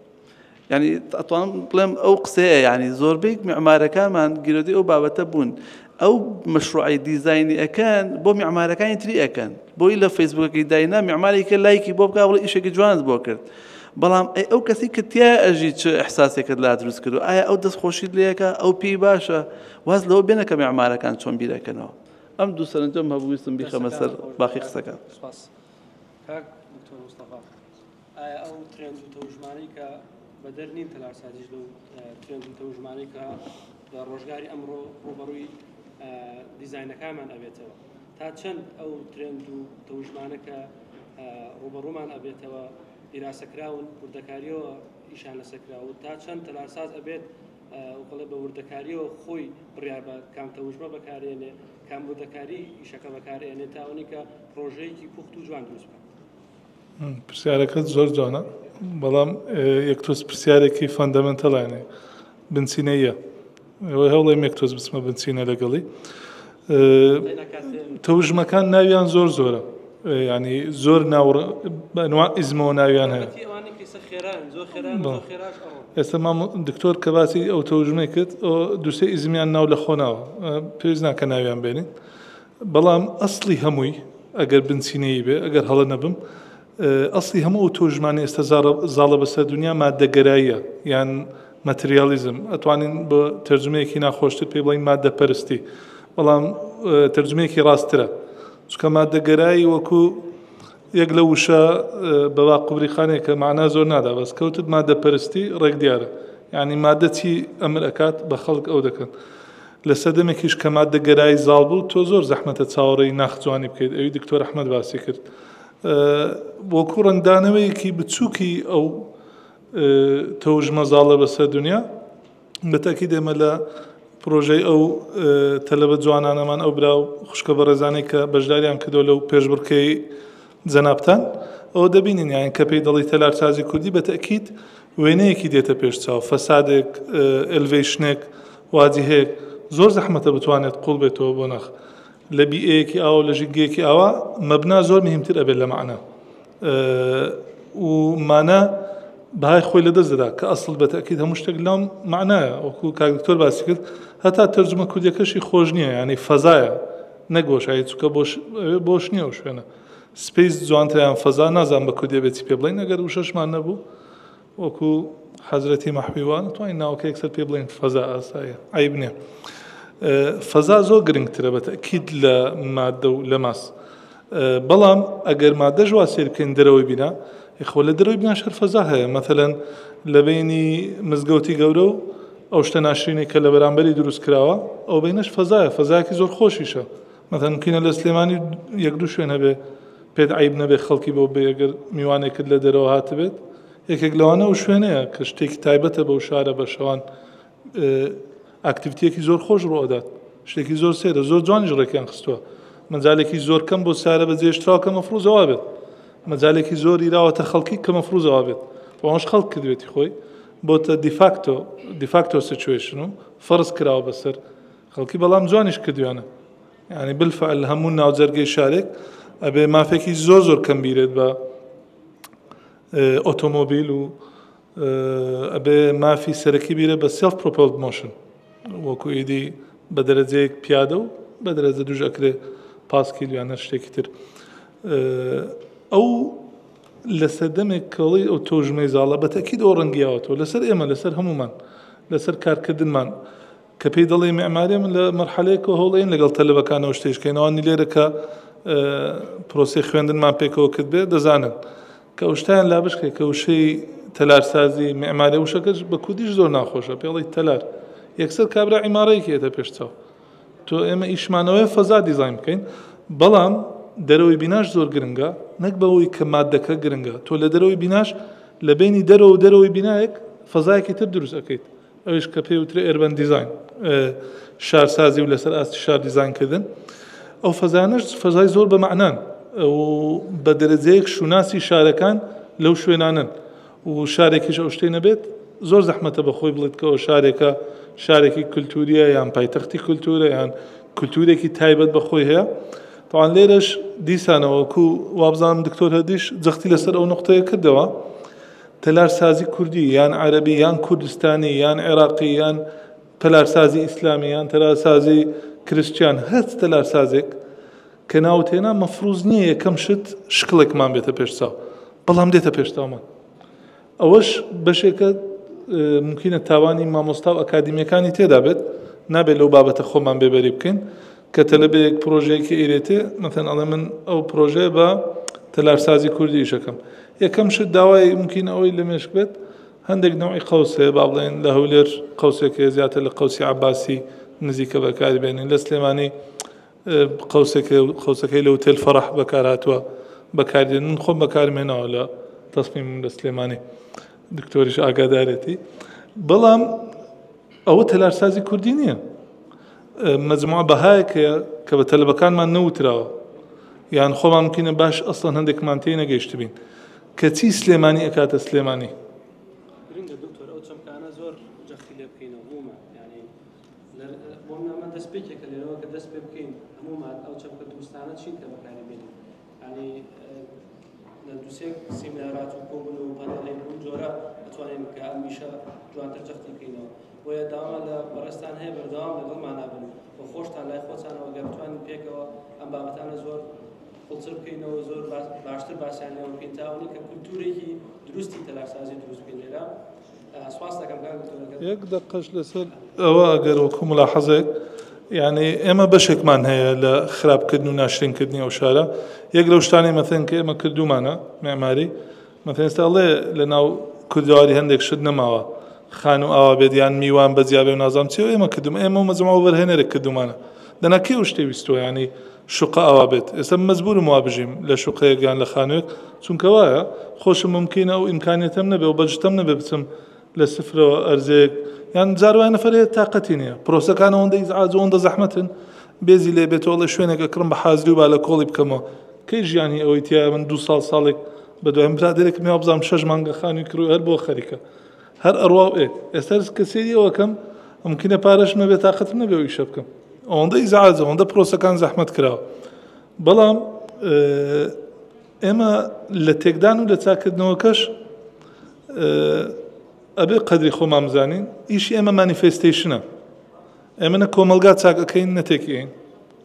Speaker 2: یعنی ئەتوانم بڵێم ئەو قسەیە یعنی زۆربەی میعمارەکانمان گیرۆدەی ئەو بابەتە بوون ئەو مەشروعی دیزاینی ئەەکەن بۆ میعمارەکانی تری ئەەکەن بۆی لە فەیسبووکەکەی داینا میعمارێکە لایکی بۆ بکا بڵێ ئیشێکی جوانت بۆ کرد بەڵام ئەو کەسی کە تیا ئەژی چ ئەحساسێکت لا دروست کردو ئایا ئەو دەستخۆشیت لێەکە ئەو پێی باشە واز لەوە بێنە کە میعمارەکان چۆن بیرەکەنەوە ئەم دوو سەرنجەم هەبوویستم بیخەمە سەر باقی قسەکە
Speaker 3: ئایا ئەو ترێند و تەوژمانەی کە بە دەرنین تەلارسازیش لەو ترێند و تەوژمانەی کە لە ڕۆژگاری ئەمڕۆ ڕوبەڕووی دیزاینەکانمان ئەبێتەوە تا چەند ئەو ترێند و تەوژمانەکە ڕوبەڕوومان ئەبێتەوە ئیراسەکراون وردەکاریەوە ئیشان لەسەکراون تا چەند تەلارساز ئەبێت وڵێ بە وردەکاریەوە خۆی بڕیار بە کام تەوژمە بەکارێنێ کام وردەکاری ئیشەکە بەکارێنێ تا ئەوەی کە پرۆژەیەکی پوخت و جوان دروست بکات
Speaker 4: پرسیارەکەت زۆر جوانە بەڵام یەکتۆز پرسیارێکی فەندەمەنتەڵانێ بنچینەیە ئەوەی هەوڵێم یەکتۆز بچمە بنچینە لەگەڵی تەوژمەکان ناویان زۆرە ینی زۆر بەنوا ئیزمەوە ناویان هەیە ئێستا دکتۆر کە باسی ئەو تەوژمەی کرد دووسێ ئیزمیان ناو لە خۆناوە پێویست ناکە ناویان بێنین بەڵام ئەسڵی هەمووی ئەگەر بنچینەیە بێ ئەگەر هەڵە نەبم ئەسڵی هەموو ئەو تۆژمانی ئێستا زاڵە بەسەر دنیا مادەگەراییە یان مەتریالیزم ئەتوانین بۆ تەرجمەیەکی ناخۆشتر پێ بڵین مادەپەرستی بەڵام تەرجمەیەکی ڕاستترە چکە مادەگەرایی وەکو یەک لە وشە بەوا قوبریخانێک کە معنا زۆر نادا بەس کەوتت مادەپەرستی ڕێک دیارە یعنی مادە چی ئەمر ئەکات بە خەڵک ئەو دەکەن لە سەدەمێکیش کە مادەگەرایی زاڵ بوو تۆ زۆر زەحمەتە چاوەڕێی ناخجوانی بکەیت ئەوی دکتۆر ئەحمەد باسی کرد وەکو ڕەنگدانەوەیەکی بچووکی ئەو تەوژمە زاڵە بەسەر دنیا بەتاکید ئێمە لە پرۆژەی ئەو تەلەبە جوانانەمان ئەو براو خوشکە بە ڕێزانەی کە بەشداریان کردو لەو پێشبڕکەی جەنابتان ئەوە دەبینین یان کە پێی دەڵی تەلارسازی کوردی بەتاکید وێنەیەکی دێتە پێش چاو فەسادێک ئەلڤێشنێک واجهەیەک زۆر زەحمەتە بتوانێت قوڵ بێتەوە بۆ نەخ لە بیئەیەکی ئاوە لە ژینگەیەکی ئاوا مەبنا زۆر مهمتر ئەبێت لە معنە و مانە بەهای خۆی لەدەست دەدا کە ئەسڵ بەتاکید هەموو شتێک لەم معنایە وەکو کاک دکتۆر باسی کرد هەتا تەرجمە کوردیەکەشی خۆش نییە ینی فەزایە نەگۆشایی چووکە بۆش نییە و شوێنە سپیس جوانتریان فەزا نازان بە کوردی بێتی پێ بڵین ئەگەر وشەشمان نەبوو وەکو حەزرەتی مەحویوان توانین ناوەکە یەکسەر پێ بڵین فەزا ئاسایە عیب نییە فەزا زۆر گرنگترە بەتاکید لە مادە و لە ماس بەڵام ئەگەر مادەش وا سێر بکەین دەرەوەی بینا خۆ لە دەرەوەی بنا شەر فەزا هەیە مەثەلەن لە بینی مزگەوتی گەورە و ئەو شتە ناشرینی کە لە بەرامبەری دروست کراوە ئەو بینەش فەزایە فەزایەکی زۆر خۆشیشە مەثەن ممکنە لە سلێمانی یەک دوو شوێن هەبێ پێت عیب نەبێ خەڵکی بۆ بێ ئەگەر میوانێکت لە دەرەوە هاتبێت یەکێک لەوانە و شوێنەیە کە شتێکی تایبەتە بەو شارە بە شەوان ئاکتیڤیتیەکی زۆر خۆش ڕۆدات شتێکی زۆر سێرە زۆر جوانیش ڕێکیان خستووە مەجالێکی زۆر کەم بۆ سارە بە جێشتراوە کە مەفروزەوە بێت مەجالێکی زۆر ئیراوەتە خەڵکی کە مەفروزەوە بێت ئەوەش خەڵک کردوێتی خۆی بۆتە دیفاکتۆ سیچوێشن و فەرز کراوە بەسەر خەڵکی بەڵام جوانیش کردویانە یعنی بالفعل هەموو ناوجەرگەی شارێک ئەبێ مافێکی زۆر کەم بیرێت بە ئۆتۆمۆبیل و ئەبێ مافی سەرەکی بیرە بە سێلف پرۆپۆلد مۆشن وەکو ئیدی بە دەرەجەیەک پیادە و بە دەرەجە دووش ئەکرێ پاسکیلیانە شتێکی تر ئەو لە سەردەمێک کەڵی ئەو تۆژمەی زاڵە بەتەکید ئەو ڕەنگیاوەتەوە لەسەر ئێمە لەسەر هەمومان لەسەر کارکردنمان کە پێی دەڵێ معمارێ من لە مەرحەلەیەکەوە هەوڵێن لەگەڵ تەلەبەکانەوە شتێشکەینەوەنی لێرە کە پرۆسی خوێندنمان پێکەوە کرد بێ دەزانن کە ئەوشتیان لابشکێک کە وشەی تەلارسازی معمارێ وشەکەش بە کوردیش زۆر ناخۆشە پێڵی تەلار یەکسەر کابرا عیمارەیەکی هێتە پێش چاو تۆ ئێمە ئیشمانەوەی فەزا دیزاین بکەین بەڵام دەرەوەی بیناش زۆر گرنگە نەک بەوەی کە مادەکە گرنگە تۆ لە دەرەوەی بیناش لە بینی دەرەوە و دەرەوەی بینایەک فەزایەکی تر دروست ئەەکەیت ئەوش کە پێی وترێ ئێربەن دیزاین شارسازی و لەسەر ئاستی شار دیزاینکردن ئەو فەزانش فەزای زۆر بە معنان و بە دەرەجەیەک شوناسی شارەکان لەو شوێنانن و شارێکیش ئەو شتێ نەبێت زۆر زەحمەتە بەخۆی بڵێت کە ئەو شارێکە شارێکی کولتوریە یان پایتەختی کولتورە یان کولتورێکی تایبەت بەخۆی هەیە تاوان لێرەش دیسانەوەکو وابزانم دکتۆر هەدیش جەختی لەسەر ئەو نقطەیە کردەوە تەلارسازی کوردی یان عەرەبی یان کوردستانی یان عێراقی یان تەلارسازی ئیسلامی یان تەلارسازی کریسچیان هەست تەلارسازێک کە ناوتێنا مەفروز نییە یەکەم شت شکڵێکمان بێتە پێش چاو بەڵام دێتە پێش چاومان ئەوەش بەشێکە ممکنە تاوانی مامۆستا و ئەکادیمیەکانی تێدا بێت نابێت لەو بابەتە خۆمان بێبەری بکەین کە تەلەبەیەک پرۆژەیەکی ئێرێتێ مەثەن ئەڵێ من ئەو پرۆژێ بە تەلارسازی کوردی ئیشەکەم یەکەم شت داوای ممکنە ئەوەی لە مێشک بێت هەندێک نەوعی قەوس هەیە با بڵێن لە هەولێر قەوسێکی زیاتر لە قەوسی عەباسی نزیکە بەکاری بێنین لە سلێمانی قەوسەکەی لە وتێل فەرەح بەکار هاتووە بەکاردێن من خۆم بەکارمێناوە لە تەسمیمم لە سلێمانی دکتۆریش ئاگادارێتی بەڵام ئەوە تەلارسازی کوردی نییە مەجموعە بەهایەکەیە کە بە تەلەبەکانمان نەوتراوە یان خۆمان ممکنە باش ئەسڵەن هەندێکمان تێی نەگەیشت بین کەچی سلێمانی ئەکاتە سلێمانی.
Speaker 3: گرنگە دکتۆر ئەو چەمکانە زۆر جەختی لێ بکەینەوە هەمومان یعنی بۆم ئەمە دەستپێکێکە لێرەوە کە دەست پێ بکەین هەمومان ئەو چەمکە دروستانە چین کە بەکاری بێنین ینی لە دووسێک سیمینارات و کۆبوون و پانێڵێک بوون جۆرە ئەتوانین کە هەمیشە جوانتر جەختی بکەینەوە بۆیە داوامە لە بەڕێستان هەیە بەردەوام لەگەڵمان نابن بۆ خۆشتان لای خۆتانەوە گەر بتوانین پێکەوە ئەم بابەتانە زۆر قوڵچر بکەینەوە زۆر باشتر باسییان لێوە بکەین تاوانی کە کولتورێکی دروستی تەلارسازی دروست بکەین لێرە سواس دەکەم
Speaker 4: یەک دقەش لەسەر ئەوە ئەگەر وەکو ملاحەزێک یعنی ئێمە بەشێکمان هەیە لە خراپکردن و ناشرینکردنی ئەو شارە یەک لەو شتانی مەثەن کە ئێمە کردومانە معماری مەثەن ئێستا ئەڵێ لە ناو کوردەواری هەندێک شت نەماوە خان و ئاوا بێت یان میوان بەجیابێ و نازام چی ئێمە کردوم ئێمە مەجموعە وەرهێنەرێک کردومانە دەنا کێ و شتێ ویستوە ینی شوقە ئەوا بێت ئێستا مەجبورم وا بژیم لە شوقەیەک یان لە خانوێک چونکە وایە خۆشم ممکنە ئەو ئیمکانیەتەم نەبێ و بەجتەم نەبێ بچم لە سفرەوە ئەرزێک یان جاروای نەفرەیە تااقەتی نییە پرۆسەکان ئەوەندە ئیزعاج ئەوەندە زەحمەتن بێزی لێ بێتەوە لە شوێنێک ئەکڕم بە حازری و با لە کۆڵی بکەمەوە کەی ژیانی ئەوەی تیا من 2 ساڵێک بەدوایم برادێک میوا بزانم 6 مانگە خانووی کڕوی هەر بۆ خەریکە هەر ئەڕوا ئێستا کەسێری ئەوەکەم ممکنە پارەش نەبێ تااقەتم نەبێ و ئیشە بکەم ئەوەندە ئیزعاج ئەوەندە پرۆسەکان زەحمەت کراوە بەڵام ئێمە لە تێکدان و لە چاکردنەوەکەش ئەبێ قەدری خۆمان بزانین ئیشی ئێمە مانیفێستیشنە ئێمە نە کۆمەلگا چاکەکەین نەتێکین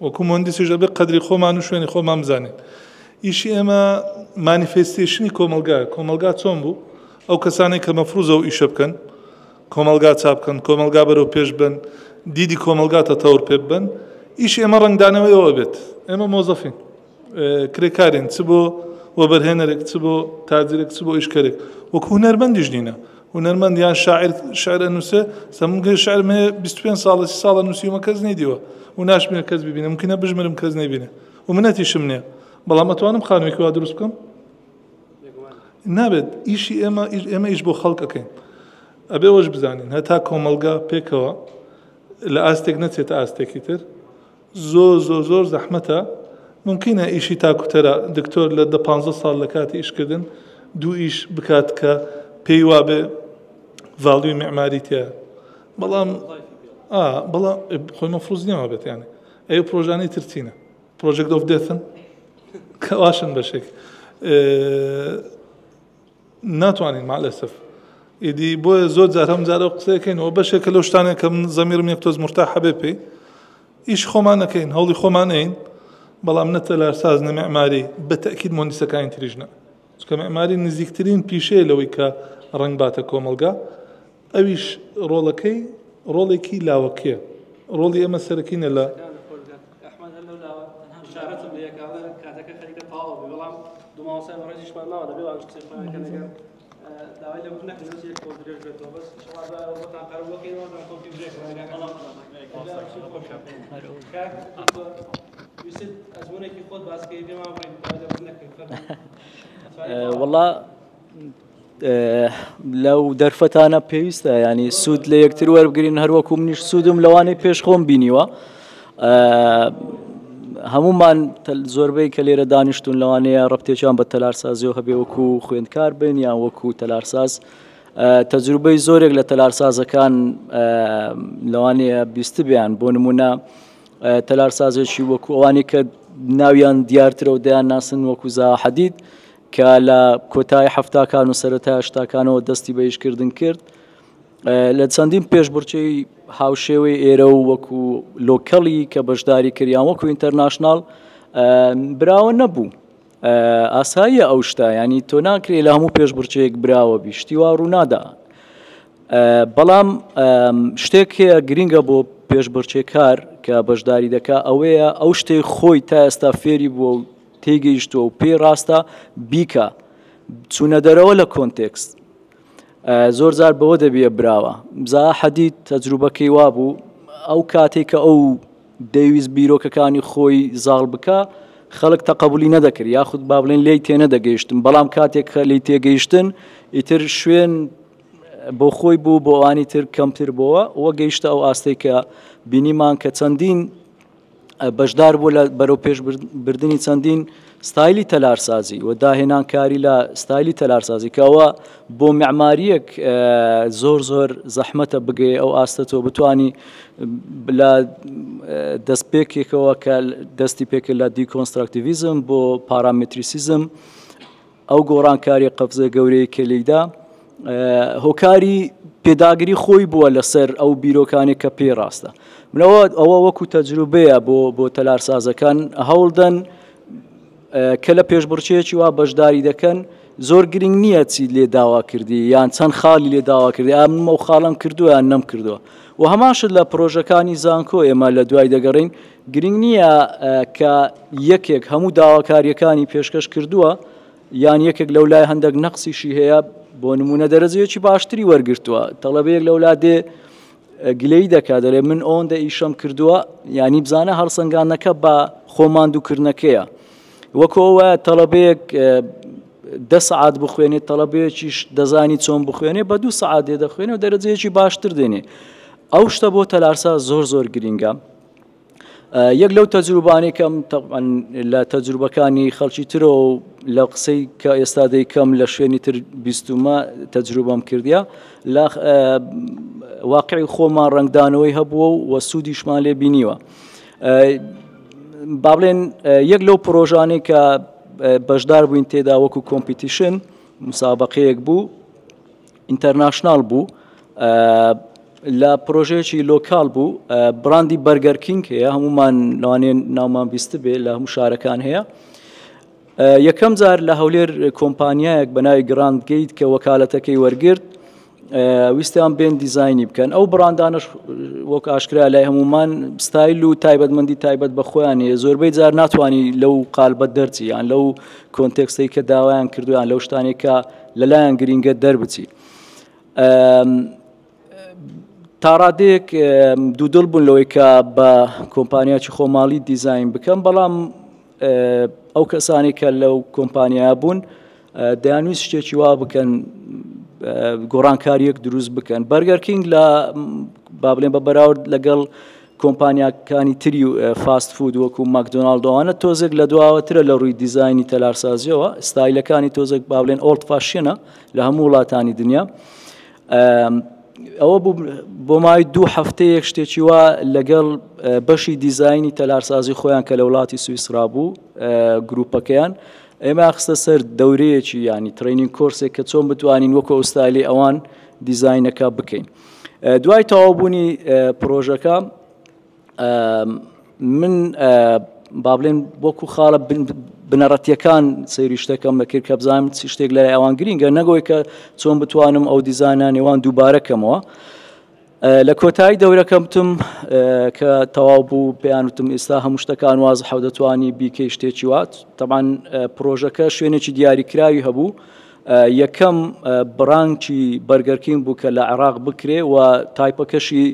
Speaker 4: وەکو مهندسیش ئەبێ قەدری خۆمان و شوێنی خۆمان بزانین ئیشی ئێمە مانیفێستیشنی کۆمەلگا چۆن بوو ئەو کەسانی کە مەفروزە و ئیشە بکەن کۆمەلگا چاپ بکەن کۆمەلگا بەرەو پێش بن دیدی کۆمەلگاتە تەور پێ بن ئیشی ئێمە ڕنگدانەوەیەوە بێت ئێمە مۆزەفین کرێکارین چ بۆ وەبەرهێنەرێک چ بۆ تاجرێک چ بۆ ئیشکەرێک وەکو هونەرمەندیش نینە هونەرمەند یان شاعر ئەنووسێ سەمگە شعرمێ 25 ساڵە نووسیمە کەس نەیدیوە و ناشمێ کەس ببینە ممکنە بژمرم کەس نەیبینێ و منەتیشم نییە بەڵام ئەتوانم خانوویەکی وا دروست بکەم نابێت ئیشی ئێمە ئیش بۆ خەڵکەکەین ئەبێ ئەوەش بزانین هەتا کۆمەلگا پێکەوە لە ئاستێک نەچێتە ئاستێکی تر زۆر زەحمەتە ممکنە ئیشی تاکوتەرە دکتۆر لە 15 ساڵ لە کاتی ئیشکردن دوو ئیش بکات کە پێی وابێ ڤاڵوی معماری تایە بەڵام خۆی مەفروز نیەوە بێت یانێ ئەو پرۆژانەی ترچینە پرۆژێکت ئۆف دێتن کەواشن بەشێک ناتوانین مالەسف ئیدی بۆیە زۆر جار هەم جارە قسەکەینەوە بەشێکە لەو شتانێک کە من زەمیرم یەک تۆز مرتاحە بێ پێی ئیش خۆمان نەکەین هەوڵی خۆمان ئەین بەڵام نە تەلارساز نە معماری بەتەکید مهندسەکانی تریژنە چکە معماری نزیکترین پیشەیە لەوەی کە ڕنگ باتە کۆمەلگا ئەویش ڕۆڵێکی لاوەکیە ڕۆڵی ئەمە سەرەکینە لە
Speaker 3: داوای لە نەکردن یەک کۆ درێژ بێتەوە بەس ئەوەتان قەرەبووەکەینەوە کۆپی ویست ئەزمونێکی خۆت باسکەی پێمان
Speaker 5: وەڵا لەو دەرفەتانە پێویستە ینی سوود لە یەکتر وەربگرین هەروەکو منیش سوودم لەوانەی پێش خۆم بینیوە هەمومان زۆربەی کە لێرە دانیشتون لەوانەیە ڕەبتێکیان بە تەلارسازیەوە هەبێ وەکو خوێندکار بن یان وەکو تەلارساز تەجروبەی زۆرێک لە تەلارسازەکان لەوانەیە بیست بیان بۆ نمونە تەلارسازێکی وەکو ئەوانی کە ناویان دیارترە و دەیان ناسن وەکو زاها حەدید کە لە کۆتای هەفتاکان و سەرەتای هەشتاکانەوە دەستی بە ئیشکردن کرد لە چەندین پێشبڕکێی هاوشێوەی ئێرە و وەکو لۆکەڵی کە بەشداری کردیان وەکو ئینتەرناشناڵ براوە نەبوو ئاساییە ئەو شتە ینی تۆ ناکرێ لە هەموو پێشبڕکێک براوە بی شتی وا ڕوونادا بەڵام شتێک هەیە گرینگە بۆ پێشبڕکێکار کە بەشداری دەکا ئەوەیە ئەو شتێک خۆی تا ئێستا فێری بووە و تێگەیشتووە و پێی ڕاستە بیکە چوونە دەرەوە لە کۆنتێکست زۆر جار بەوە دەبیە براوە زاها حەدید تەجروبەکەی وا بوو ئەو کاتێک کە ئەو دەیویست بیرۆکەکانی خۆی زاڵ بکە خەڵک تەقەبولی نەدەکرد یاخود با بڵێن لێی تێنەدەگەیشتن بەڵام کاتێک کە لێی تێگەیشتن ئیتر شوێن بۆ خۆی بوو بۆ ئەوانی تر کەمتر بووە وە گەیشتە ئەو ئاستەی کە بینیمان کە چەندین بەشدار بوو لە بەرەو پێشبردننی چەندین ستایلی تەلارسازی و داهێنان کاری لە ستایلی تەلارسازی کەەوە بۆ معماریەک زۆر زۆر زەحمەتە بگێ ئەو ئاستەتەوە بتانی لە دەستپێکێکەوە کە دەستی پێکرد لە دیکۆنستراکتیڤیزم بۆ پارامتریسیزم ئەو گۆڕانکاری قەفزە گەورەی کلیدا هۆکاری پێداگری خۆی بووە لەسەر ئەو بیرۆکانی کە پێی ڕاستە منەوە ئەوە وەکو تەجروبەیە بۆ تەلارسازەکان هەوڵدەن کە لە پێشبڕچەیەکی وا بەشداری دەکەن زۆر گرنگ نییە چی لێ داوا کردی یان چەند خاڵی لێ داوا کردی ئەم ئەو خاڵم کردووە یان نەم کردووە و هەماشت لە پرۆژەکانی زانکۆ ئێمە لە دوای دەگەڕین گرنگ نییە کە یەکێک هەموو داواکاریەکانی پێشکەش کردووە یان یەکێک لەو لای هەندێک نەقسیشی هەیە بۆ نمونە دەرەجەیەکی باشتری وەرگرتووە تەڵەبەیەک لەولا دێ گلەی دەکات دەڵێ من ئەوەندە ئیشەم کردووە ینی بزانە هەڵسەنگانەکە بە خۆماندووکردنەکەیە وەکەوە تەڵەبەیەک 10 سعات بخوێنێت تەڵەبەیەکیش دەزانی چۆن بخوێنێ بە 2 سعات دێ دەخوێنێ و دەرەجەیەکی باشتر دێنێ ئەو شتە بۆ تەلارساز زۆر زۆر گرینگە یەک لەو تەجروبانەی کەم لە تەجروبەکانی خەڵکی ترەوە لە قسەی کە ئێستا دەیکەم لە شوێنی تر بیستومە تەجروبەم کردیا لە واقعی خۆمان ڕنگدانەوەی هەبووە و سوودیشمان لێ بینیوە با بڵێن یەک لەو پرۆژانەی کە بەشدار بووین تێدا وەکو کۆمپیتیشن مسابقەیەک بوو ئینتەرناشنال بوو لە پرۆژەیەکی لۆکال بوو براندی بەرگەر کینگ هەیە هەمومان لەوانێ ناومان بیست بێ لە هەموو شارەکان هەیە یەکەم جار لە هەولێر کۆمپانیایەک بەناوی گراند گەیت کە وەکالەتەکەی وەرگرت ویستیان بێن دیزاینی بکەن ئەو براندانش وەک ئاشکرا لای هەمومان ستایل و تایبەتمەندی تایبەت بە خۆیان هەیە زۆربەی جار ناتوانانی لەو قالبەت دەرچی یان لەو کۆنتێکستەی کە داوایان کردویان لەو شتانێک کە لەلایەن گرینگە دەربچی تاڕادەیەک دوودڵ بوون لەوەی کە بە کۆمپانیاکی خۆماڵی دیزاین بکەم بەڵام ئەو کەسانی کە لەو کۆمپانیا بوون دەیانویست شتێکی وا بکەن گۆڕانکاریەک دروست بکەن بەرگەر کینگ لە با بڵێن بە بەراورد لەگەڵ کۆمپانیاکانی تری و فاست فود وەکو ماکدۆناڵدەوانە تۆزێک لە دواوەترە لە ڕووی دیزاینی تەلارسازیەوە ستایلەکانی تۆزێک با بڵێن ئۆڵد فاشینە لە هەموو وڵاتانی دنیا ئەوە بۆ مای 2 هەفتەیەک شتێکی وا لەگەڵ بەشی دیزاینی تەلارسازی خۆیان کە لە وڵاتی سویسرا بوو گروپەکەیان ئێمە خستە سەر دەورەیەکی ینی ترینینگ کۆرسێک کە چۆن بتوانین وەکو ئەوستالی ئەوان دیزاینەکە بکەین دوای تەواوبوونی پرۆژەکە من با بڵێن وەکو خاڵە بنەڕەتیەکان سەیری شتەکەم بەکرد کە بزانم چی شتێک لە ئەوان گرینگە نەگۆی کە چۆن بتوانم ئەو دیزاینان ئێوان دووبارەکەمەوە لە کۆتایی دەورەکەمتم کە تەواو بوو پێیان وتم ئێستا هەموو شتەکان واضح حەو دەتوانی بیکەی شتێکی وات تەبان پرۆژەکە شوێنێکی دیاریکراوی هەبوو یەکەم برانکی بەرگەرکین بوو کە لە عێراق بکرێ و تایپەکەشی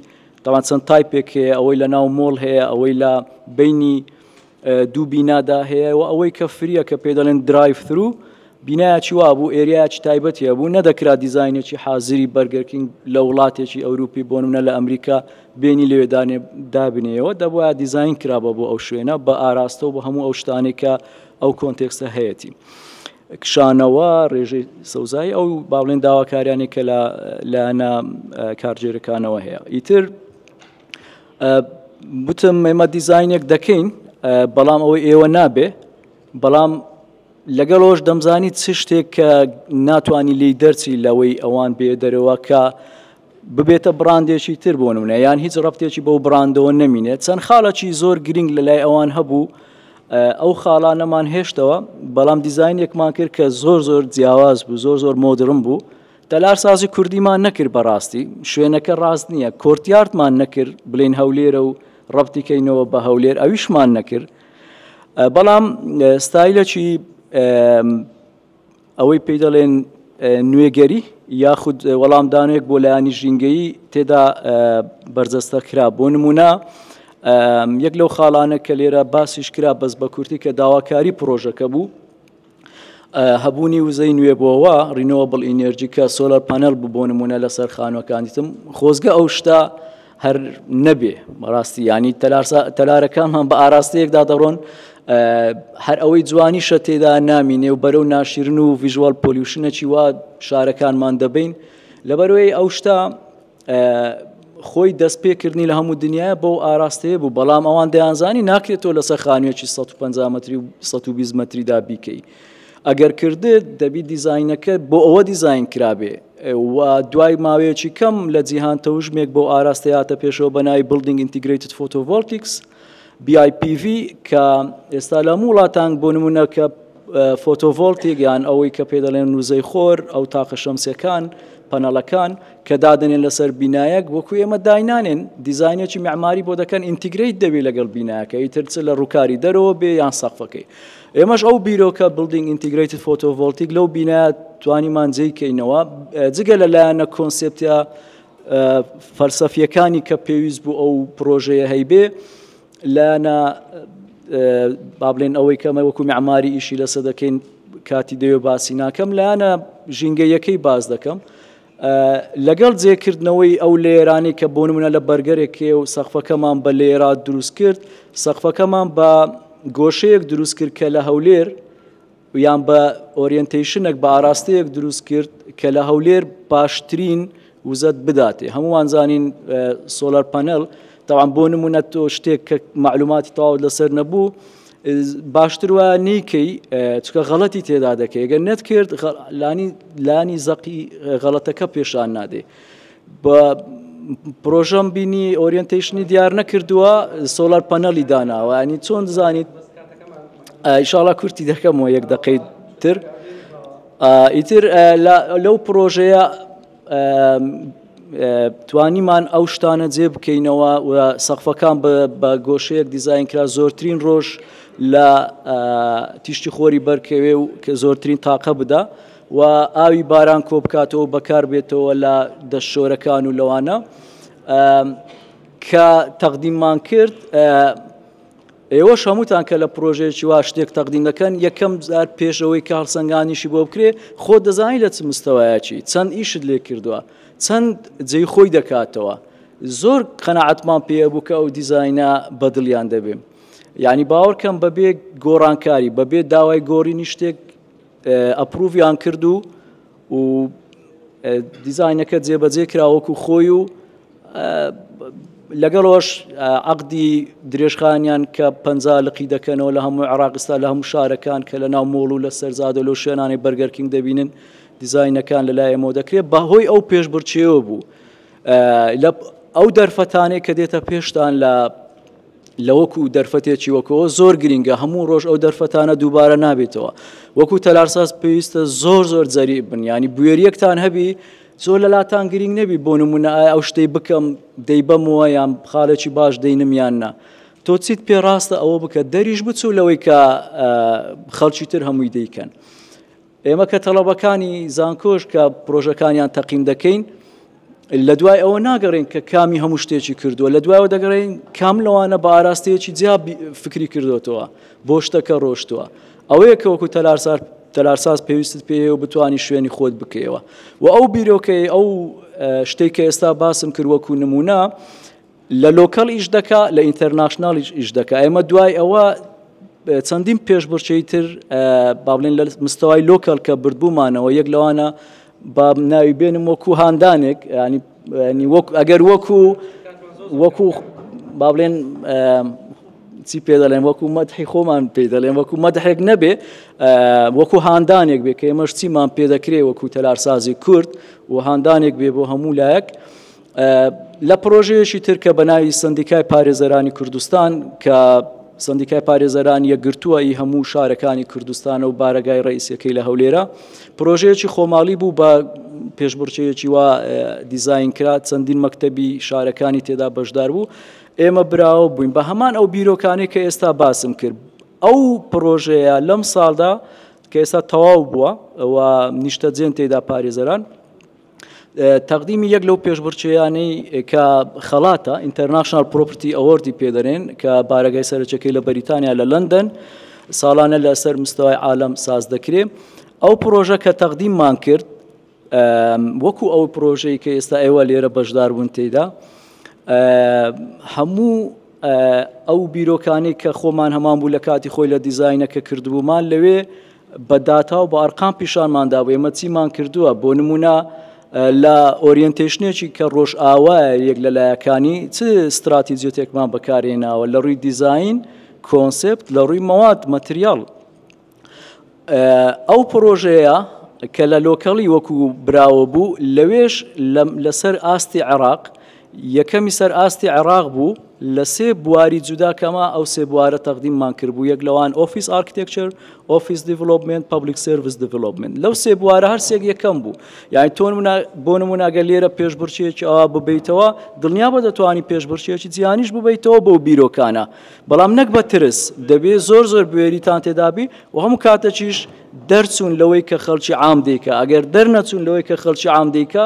Speaker 5: تەوان چەند تایپێک هەیە ئەوەی لە ناو مۆڵ هەیە ئەوەی لە بینی دوو بینادا هەیە و ئەوەی کە فریە کە پێ دەڵێن درایڤ ثرو بینایەکی وا بوو ئێریایکی تایبەتی هەبوو نەدەکرا دیزاینێکی حازری بەرگەرکینگ لە وڵاتێکی ئەوروپی بۆ نمونە لە ئەمریکا بینی لەوێ دابنێەوە دەبووە دیزاین کرابە بۆ ئەو شوێنە بە ئاراستە و بە هەموو ئەو شتانێک کە ئەو کۆنتێکسە هەیەی کشانەوە ڕێژەی سەوزایی ئەو با بڵێن داواکاریانێک کە لایەنە کارژێرەکانەوە هەیە ئیتر بتم ئێمە دیزاینێک دەکەین بەڵام ئەوەی ئێوە نابێ بەڵام لەگەڵەوەش دەمزانی چ شتێک کە ناتوانانی لی دەرچی لەوەی ئەوان بێ دەرەوە کە ببێتە براندێکی تر بۆ نمونە یان هیچ ڕەبتێکی بەو براندەوە نەمینێت چەند خاڵێکی زۆر گرنگ لەلای ئەوان هەبوو ئەو خاڵانەمان هێشتەوە بەڵام دیزاینێکمان کرد کە زۆر زۆر جیاواز بوو زۆر مۆدرن بوو تەلارسازی کوردیمان نەکرد بەڕاستی شوێنەکە ڕاست نییە کۆرتیارتمان نەکرد بڵێن هەولێرە و ڕەبتیکەینەوە بە هەولێر ئەویشمان نەکرد بەڵام ستایلەکی ئەوەی پێی دەڵێن نوێگەری یاخود وەڵامدانێک بۆ لایانی ژینگەیی تێدا بەرجەستە کرا بۆ نمونە یەک لەو خاڵانە کە لێرە باسیش کرا بەس بە کورتی کە داواکاری پرۆژەکە بوو هەبوونی وزەی نوێ بووەوە ڕینەوەبڵ ئینێرجی کە سۆلەر پانەل بوو بۆ نمونە لەسەر خانووەکان دیتم خۆزگە ئەو شتە هەر نەبێ بەڕاستی ینی تەلارەکانمان بە ئاراستەیەکدا دەڕۆن هەر ئەوەی جوانیشە تێدا نامینێ و بەرەو ناشرن و ڤیژوال پۆلیوشنەکی وا شارەکانمان دەبین لەبەرەوەی ئەو شتا خۆی دەستپێکردنی لە هەموو دنیاە بۆ ئاراستەیە بوو بەڵام ئەوان دەیانزانی ناکرێتەوە لەسەر خانوویەکی 150 مەتری و 120 مەتریدا بیکەی ئەگەر کردت دەبی دیزاینەکە بۆ ئەوە دیزاین کرابێ و دوای ماوەیەکی کەم لە جیهان تەوژمێک بۆ ئاراستەیاتە پێشەوە بەناوی Building Integrated Photovoltaics BIPV کە ئێستا لە هەموو وڵاتان بۆ نمونە کە فۆتۆڤۆڵتێک یان ئەوەی کە پێ دەڵێن نوزەی خۆر ئەو تاقە شەمسیەکان پەنەڵەکان کە دادنێن لەسەر بینایەک وەکو ئێمە داینانێن دیزاینێکی معماری بۆ دەکەن ئینتیگریت دەبێت لەگەڵ بینایەکە ئیتر چ لە ڕووکاری دەرەوە بێ یان سەقفەکەی ئێمەش ئەو بیرۆکە Building Integrated Photovoltaic لەو بینایە توانیمان جێیکەینەوە جگە لەلایەنە کۆنسێپتە فەلسەفیەکانی کە پێویست بوو ئەو پرۆژەیە هەیبێ لایەنە با بڵێن ئەوەی کەمە وەکو معماری ئیشی لەسەر دەکەین کاتی دەوێ باسی ناکەم لایەنە ژینگەیەکەی باز دەکەم لەگەڵ جێکردنەوەی ئەو لێرانی کە بۆ نمونە لە بەرگەرێکێ و سەقفەکەمان بە لێرات دروست کرد سەقفەکەمان بە گۆشەیەک دروست کرد کە لە هەولێر یان بە ئۆریەنتیشنێک بە ئاراستەیەک دروست کرد کە لە هەولێر باشترین وزەت بداتێ هەمووان زانین سۆلەر پەنەل تاوان بۆ نمونە تۆ شتێک کە معلوماتی تەواو لەسەر نەبوو باشتر وە نیکەی چکە غەڵەتی تێدا دەکەی ئەگەر نەت کرد لانی زەقی غەڵەتەکە پێشان نادێ بە پرۆژەم بینی ئۆریەنتیشنی دیار نەکردووە سۆلار پەنەڵی داناوە ینی چۆن دەزانیت ئینشاڵڵا کورتی دەکەمەوە یەک دەقەی تر ئیتر لەو پرۆژەیە توانیمان ئەو شتانە جێ بکەینەوە و سەقفەکان بە گۆشەیەک دیزاین کرا زۆرترین ڕۆژ لە تیشتی خۆری بەرکەوێ و کە زۆرترین تاقە بدا و ئاوی باران کۆ بکاتەوە بەکار بێتەوە لە دەستشۆرەکان و لەوانە کە تەقدیممان کرد ئێوەش هەمووتان کە لە پرۆژەیەکی وا شتێک تەقدیم دەکەن یەکەم جار پێشەوەی کە هەڵسەنگانیشی بۆ بکرێ خۆ دەزانی لە چ مستەوایەکی چەند ئیشت لێ کردووە چەند جێی خۆی دەکاتەوە زۆر قەناعەتمان پێ بوو کە ئەو دیزاینە بەدڵیان دەبێ یعنی باوەڕکەم بەبێ گۆڕانکاری بەبێ داوای گۆڕینی شتێک ئەپروڤیان کرد و دیزاینەکە جێبەجێ کراوەکو خۆی و لەگەڵەوەش عەقدی درێژخانیان کە 50 لقی دەکەنەوە لە هەموو عێراقستا لە هەموو شارەکان کە لە ناو مۆڵ و لە سەرزادە لەو شوێنانی بەرگەرکینگ دەبینن دیزاینەکان لەلای ئێمە دەکرێت بەهۆی ئەو پێشبڕچێوە بوو ئەو دەرفەتانەی کە دێتە پێشتان لە وەکو دەرفەتێکی وەکەوە زۆر گرنگە هەموو ڕۆژ ئەو دەرفەتانە دووبارە نابێتەوە وەکو تەلارساز پێویستە زۆر جەریب بن ینی بوێریەکتان هەبی زۆر لەلاتان گرنگ نەبی بۆ نمونە ئەو شتەی بکەم دەیبەمەوە یان خاڵێکی باش دەینم یان نا تۆ چیت پێ ڕاستە ئەوە بکە دەریش بچوو لەوەی کە خەڵکی تر هەمووی دەیکەن ئێمە کە تەڵەبەکانی زانکۆش کە پرۆژەکانیان تەقیم دەکەین لە دوای ئەوە ناگەڕین کە کامی هەموو شتێکی کردووە لە دوایەوە دەگەڕین کام لەوانە بە ئاراستەیەکی جیاب فکری کردوتەوە بۆ شتەکە ڕۆشتووە ئەوەیە کە وەکو تەلارساز پێویستت پێ و بتوانی شوێنی خۆت بکەیەوە و ئەو بیرۆکەی ئەو شتێک کە ئێستا باسم کرد وەکو نمونە لە لۆکەڵ ئیش دەکا لە ئینتەرناشناڵیش ئیش دەکا ئێمە دوای ئەوە چەندین پێشبڕچەی تر با بڵێن لە مستەوای لۆکەڵ کە بردبوومانەوە یەک لەوانە با ناوی بێنم وەکو هاندانێک ینی ئەگەر وەکو با بڵێن چی پێ دەڵێن وەکو مەدحی خۆمان پێ دەڵێن وەکو مەدحێک نەبێ وەکو هاندانێک بێ کە ئێمەش چیمان پێ دەکرێ وەکو تەلارسازی کورد و هاندانێک بێ بۆ هەموو لایەک لە پرۆژەیەکی تر کە بە ناوی سندیکای پارێزەرانی کوردستان کە سندیکای پارێزەران یەکگرتووە هەموو شارەکانی کوردستانە و بارەگای ڕئیسەکەی لە هەولێرە پرۆژەیەکی خۆماڵی بوو بە پێشبڕچەیەکی وا دیزاین کرا چەندین مەکتەبی شارەکانی تێدا بەشدار بوو ئێمە براوە بووین بە هەمان ئەو بیرۆکانی کە ئێستا باسم کرد ئەو پرۆژەیە لەم ساڵدا کە ئێستا تەواو بووە و نیشتەجێن تێدا پارێزەران تەقدیمی یەک لەو پێشبڕچەیانەی کە خەڵاتە ئینتەرناشنال پرۆپرتی ئەوەردی پێدەرێن کە بارەگای سەرچەکەی لە بەریتانیا لە لەندەن ساڵانە لەسەر مستەوای عالەم ساز دەکرێت ئەو پرۆژە کە تەقدیممان کرد وەکو ئەو پرۆژەی کە ئێستا ئێوە لێرە بەشدار بوون تێدا هەموو ئەو بیرۆکانی کە خۆمان هەمان بوو لە کاتی خۆی لە دیزاینەکە کردبوومان لەوێ بە داتا و بە ئەرقام پیشانماندا بوو ئێمە چیمان کردووە بۆ نمونە لە ئۆریەنتێشنێکی کە ڕۆژ ئاوایە یەک لە لایەکانی چ استراتیجیۆتێکمان بەکارهێناوە لە ڕووی دیزاین کۆنسپت لە ڕووی مەواد مەتریاڵ ئەو پرۆژەیە کە لە لۆکەڵی وەکو براوە بوو لەوێش لەسەر ئاستی عێراق یەکەمی سەر ئاستی عێراق بوو لە سێ بواری جوداکەمە ئەو سێ بوارە تەقدیممان کردبوو یەک لەوان ئۆفیس ئارکتێکچر ئۆفیس دیڤلۆپمنت پەبلیک سێڤیس دیڤلۆپمنت لەو سێ بوارە هەر سێک یەکەم بوو یعنی تۆ بۆ نموناگە لێرە پێشبڕکێکی ئەوە ببیتەوە دڵنیا بە دەتوانی پێشبڕکێکی جیانیش ببیتەوە بەو بیرۆکانە بەڵام نەک بە ترس دەبێت زۆر بوێریتان تێدابی و هەموو کاتەکیش دەرچوون لەوەی کە خەڵکی عام دەیکە ئەگەر دەرنەچوون لەوەی کە خەڵکی عام دەیکە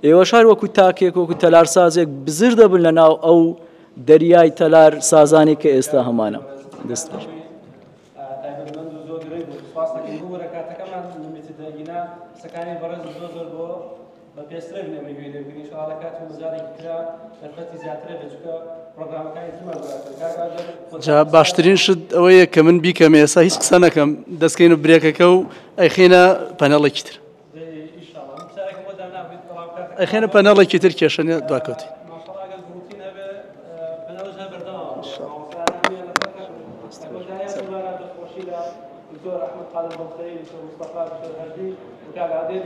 Speaker 5: ئێوە شار وەکو تاکێک وەکو تەلارسازێک بزر دەبن لەناو ئەو دەریای تەلار سازانی کە ئێستا هەمانە دەست
Speaker 6: جا باشترین شت ئەوەیە کە من بیکەم ئێستا هیچ قسە نەکەم دەستکەین و برێکەکە و ئەیخێنە پەنەڵێکی تر ئەیخێنە پەنەڵێکی تر کێشەنە دواکەوتی
Speaker 3: دكتور احمد خالد بنخيل دكتور مصطفى دكتور هردي وكان عديد